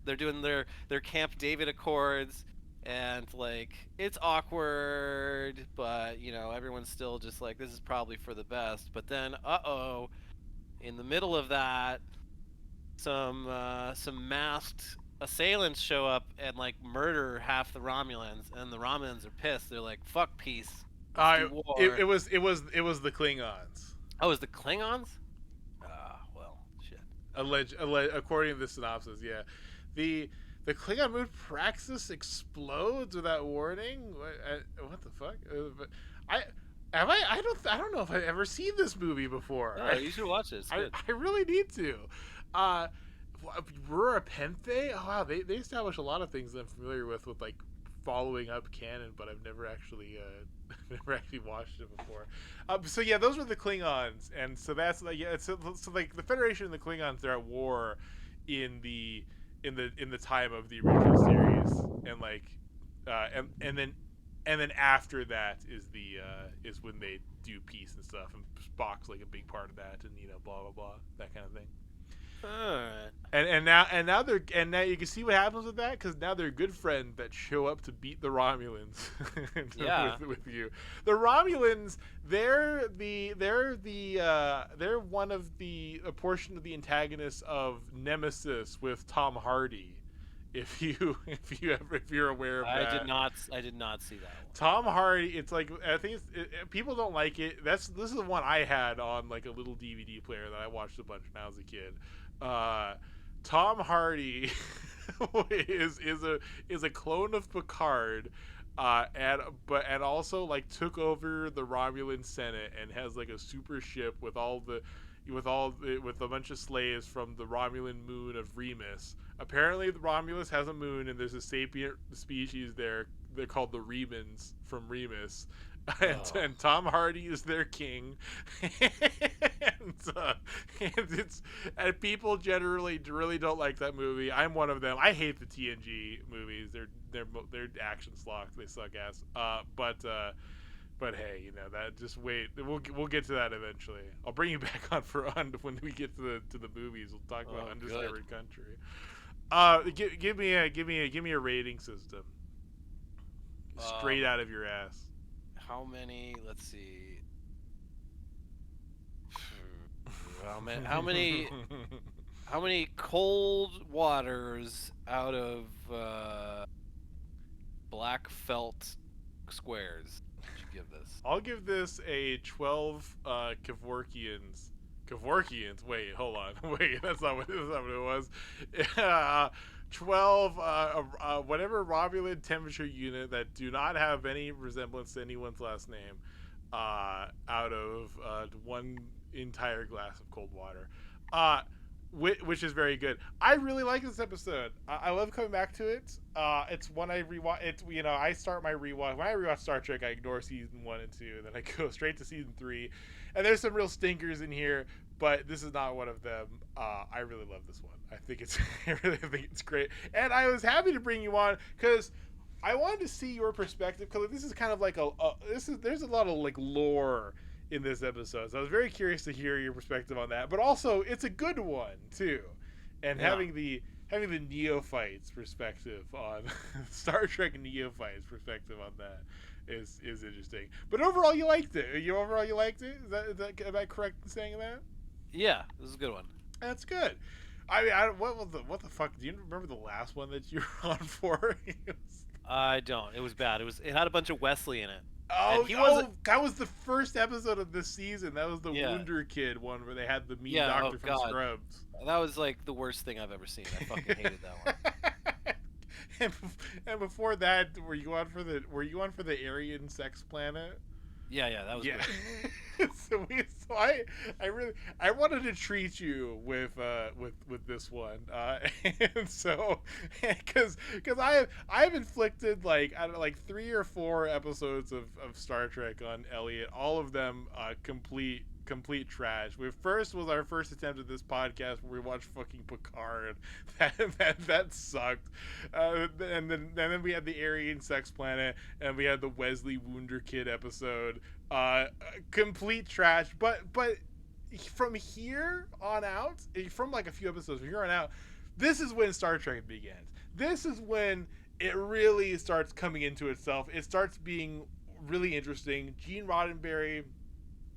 They're doing their Camp David Accords, and like it's awkward, but everyone's still just like this is probably for the best. But then, in the middle of that, some masked assailants show up and like murder half the Romulans, and the Romulans are pissed. They're like, "Fuck peace, let's do war." it was the Klingons. Oh, is the Klingons? Ah, well, shit. According to the synopsis, yeah, the Klingon moon Praxis explodes without warning. What the fuck? I I don't know if I've ever seen this movie before. Oh, you should watch it. It's good. I really need to. Uh, Rura Penthe. Oh wow, they establish a lot of things I'm familiar with like following up canon, but I've never actually never actually watched it before. So yeah, those were the Klingons, and so that's like yeah, so like the Federation and the Klingons are at war in the time of the original series, and like and then after that is when they do peace and stuff, and Spock's like a big part of that, and blah blah blah, that kind of thing. Alright. And now you can see what happens with that, because now they're good friends that show up to beat the Romulans. Yeah. with you. The Romulans, they're one of a portion of the antagonists of Nemesis with Tom Hardy. If you're aware of that. I did not see that one. Tom Hardy, it's like I think people don't like it. This is the one I had on like a little DVD player that I watched a bunch when I was a kid. Tom Hardy is a clone of Picard, and also like took over the Romulan Senate and has like a super ship with with a bunch of slaves from the Romulan moon of Remus. Apparently, the Romulus has a moon, and there's a sapient species there. They're called the Remans from Remus, and Tom Hardy is their king. And people generally really don't like that movie. I'm one of them. I hate the TNG movies. They're action slock. They suck ass. But hey, that just wait. We'll get to that eventually. I'll bring you back on when we get to the movies. We'll talk about Undiscovered Country. Give me a rating system. Straight out of your ass. How many? Let's see. How many cold waters out of black felt squares would you give this? I'll give this a 12 Kevorkians. Kevorkians? Wait, hold on. Wait, that's not what it was. 12 whatever Romulan temperature unit that do not have any resemblance to anyone's last name out of one entire glass of cold water. Which is very good. I really like this episode. I love coming back to it. It's one I rewatch. It's I start my rewatch when I rewatch Star Trek. I ignore season 1 and 2, and then I go straight to season 3. And there's some real stinkers in here, but this is not one of them. I really love this one. I really think it's great, and I was happy to bring you on because I wanted to see your perspective, because this is kind of like there's a lot of like lore in this episode, so I was very curious to hear your perspective on that. But also, it's a good one too, and having the neophytes perspective on Star Trek neophytes perspective on that is interesting. But overall, you liked it. Overall you liked it. Am I correct in saying that? Yeah, this is a good one. That's good. I mean, what the fuck? Do you remember the last one that you were on for? I don't. It was bad. It had a bunch of Wesley in it, and Oh, he wasn't. that was the first episode of this season. That was the Yeah, Wonder Kid one where they had the mean yeah. Oh doctor from God, Scrubs. that was like the worst thing I've ever seen. I fucking hated that one. and, and before that, were you on for the Aryan sex planet? Yeah, yeah, that was Yeah. great. I wanted to treat you with this one, and so because I've inflicted like I don't know, like 3 or 4 episodes of Star Trek on Eliot, all of them complete trash. Our first attempt at this podcast where we watched fucking Picard. That sucked. And then we had the Aryan sex planet, and we had the Wesley Wonder Kid episode. Complete trash. But from here on out, from like a few episodes from here on out, this is when Star Trek begins. This is when it really starts coming into itself. It starts being really interesting. Gene Roddenberry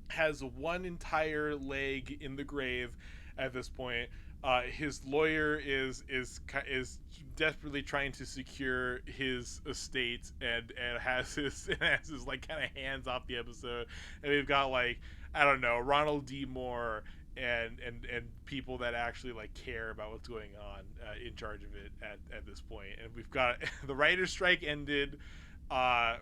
has one entire leg in the grave at this point. His lawyer is desperately trying to secure his estate and has his like kind of hands off the episode. And we've got like I don't know Ronald D. Moore and people that actually like care about what's going on in charge of it at this point. And we've got the writer's strike ended at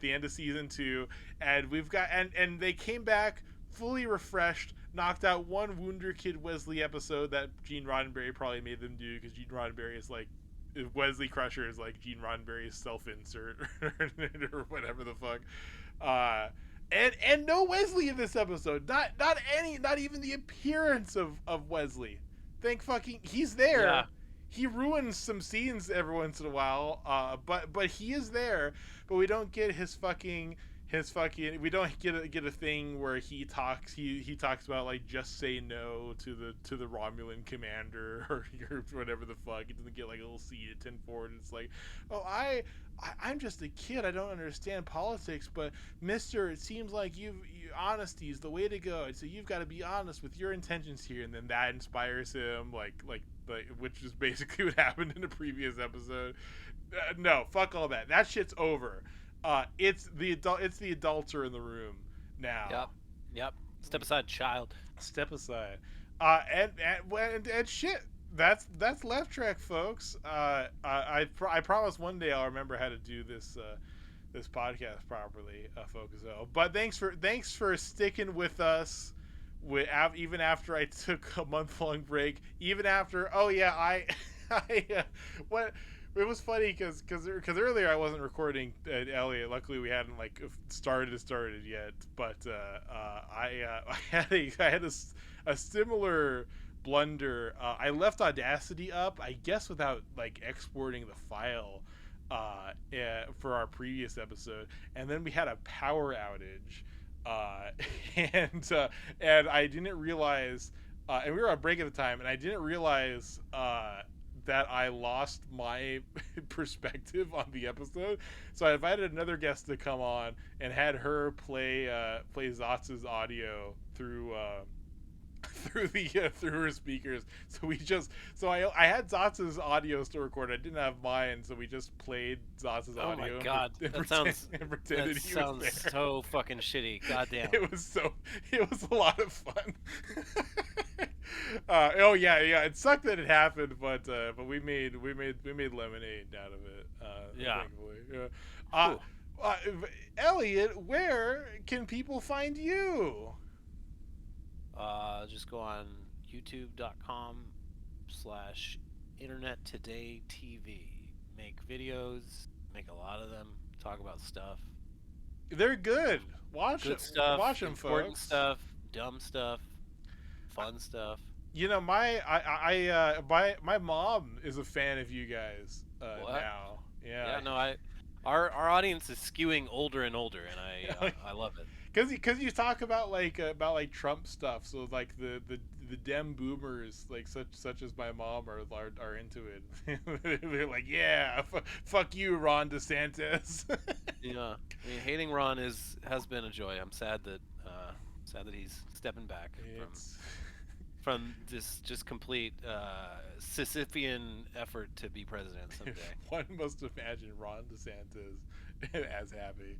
the end of season 2, and we've got and they came back fully refreshed, knocked out one Wonder Kid Wesley episode that Gene Roddenberry probably made them do because Gene Roddenberry is like Wesley Crusher is like Gene Roddenberry's self-insert or whatever the fuck. And no Wesley in this episode. Not even the appearance of Wesley. Thank fucking he's there. Yeah. He ruins some scenes every once in a while, but he is there. But we don't get his fucking we don't get a thing where he talks about like just say no to the Romulan commander or whatever the fuck. He doesn't get like a little scene at 10-4 and it's like, oh I'm just a kid, I don't understand politics, but mister, it seems like honesty is the way to go, and so you've got to be honest with your intentions here, and then that inspires him like which is basically what happened in the previous episode. No, fuck all that. That shit's over. It's the adults are in the room now. Yep. Step aside, child. Step aside. And shit. That's Left Trek, folks. I promise one day I'll remember how to do this podcast properly, Focus. But thanks for sticking with us. Even after I took a month-long break, even after what it was funny because earlier I wasn't recording at Eliot. Luckily we hadn't like started yet, but I had a similar blunder. I left Audacity up, I guess, without like exporting the file for our previous episode, and then we had a power outage. And I didn't realize, and we were on break at the time, and I didn't realize that I lost my perspective on the episher. So I invited another guest to come on and had her play Zotz's audio through through her speakers. So I had Zotz's audio still recorded. I didn't have mine, so we just played Zotz's audio. Oh my god, that sounds so fucking shitty. Goddamn. It was a lot of fun. Oh yeah, it sucked that it happened, but we made lemonade out of it. Yeah. Eliot, where can people find you? Just go on youtube.com/InternetTodayTV. Make videos, make a lot of them, talk about stuff. They're good. Watch Good it. stuff, Watch them, important folks. stuff, dumb stuff, fun stuff. You know, my mom is a fan of you guys now. Yeah. Yeah, no, our audience is skewing older and older, and I love it. Because you talk about like Trump stuff, so like the the Dem boomers, like such as my mom, are into it. They're like, yeah, fuck you, Ron DeSantis. Yeah, I mean, hating Ron has been a joy. I'm sad that he's stepping back It's from this just complete Sisyphean effort to be president someday. one must imagine Ron DeSantis as happy.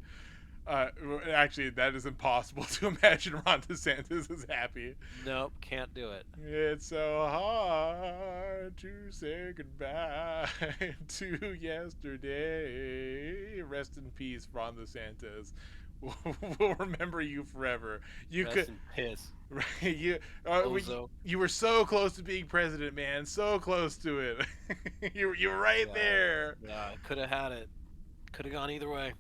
Actually, that is impossible to imagine Ron DeSantis as happy. Nope, can't do it. It's so hard to say goodbye to yesterday. Rest in peace, Ron DeSantis. We'll remember you forever. You Rest could, in piss. you were so close to being president, man. So close to it. You were right there. Yeah, could have had it. Could have gone either way.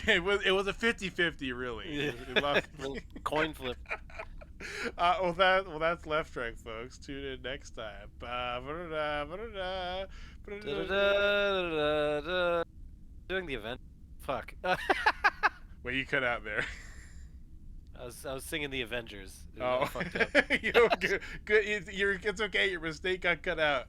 It was a 50-50, really. Coin flip. That's Left Trek, folks. Tune in next time. Doing the event. Fuck. Wait, you cut out there. I was singing the Avengers. Oh, I fucked up. Good. It's okay. Your mistake got cut out.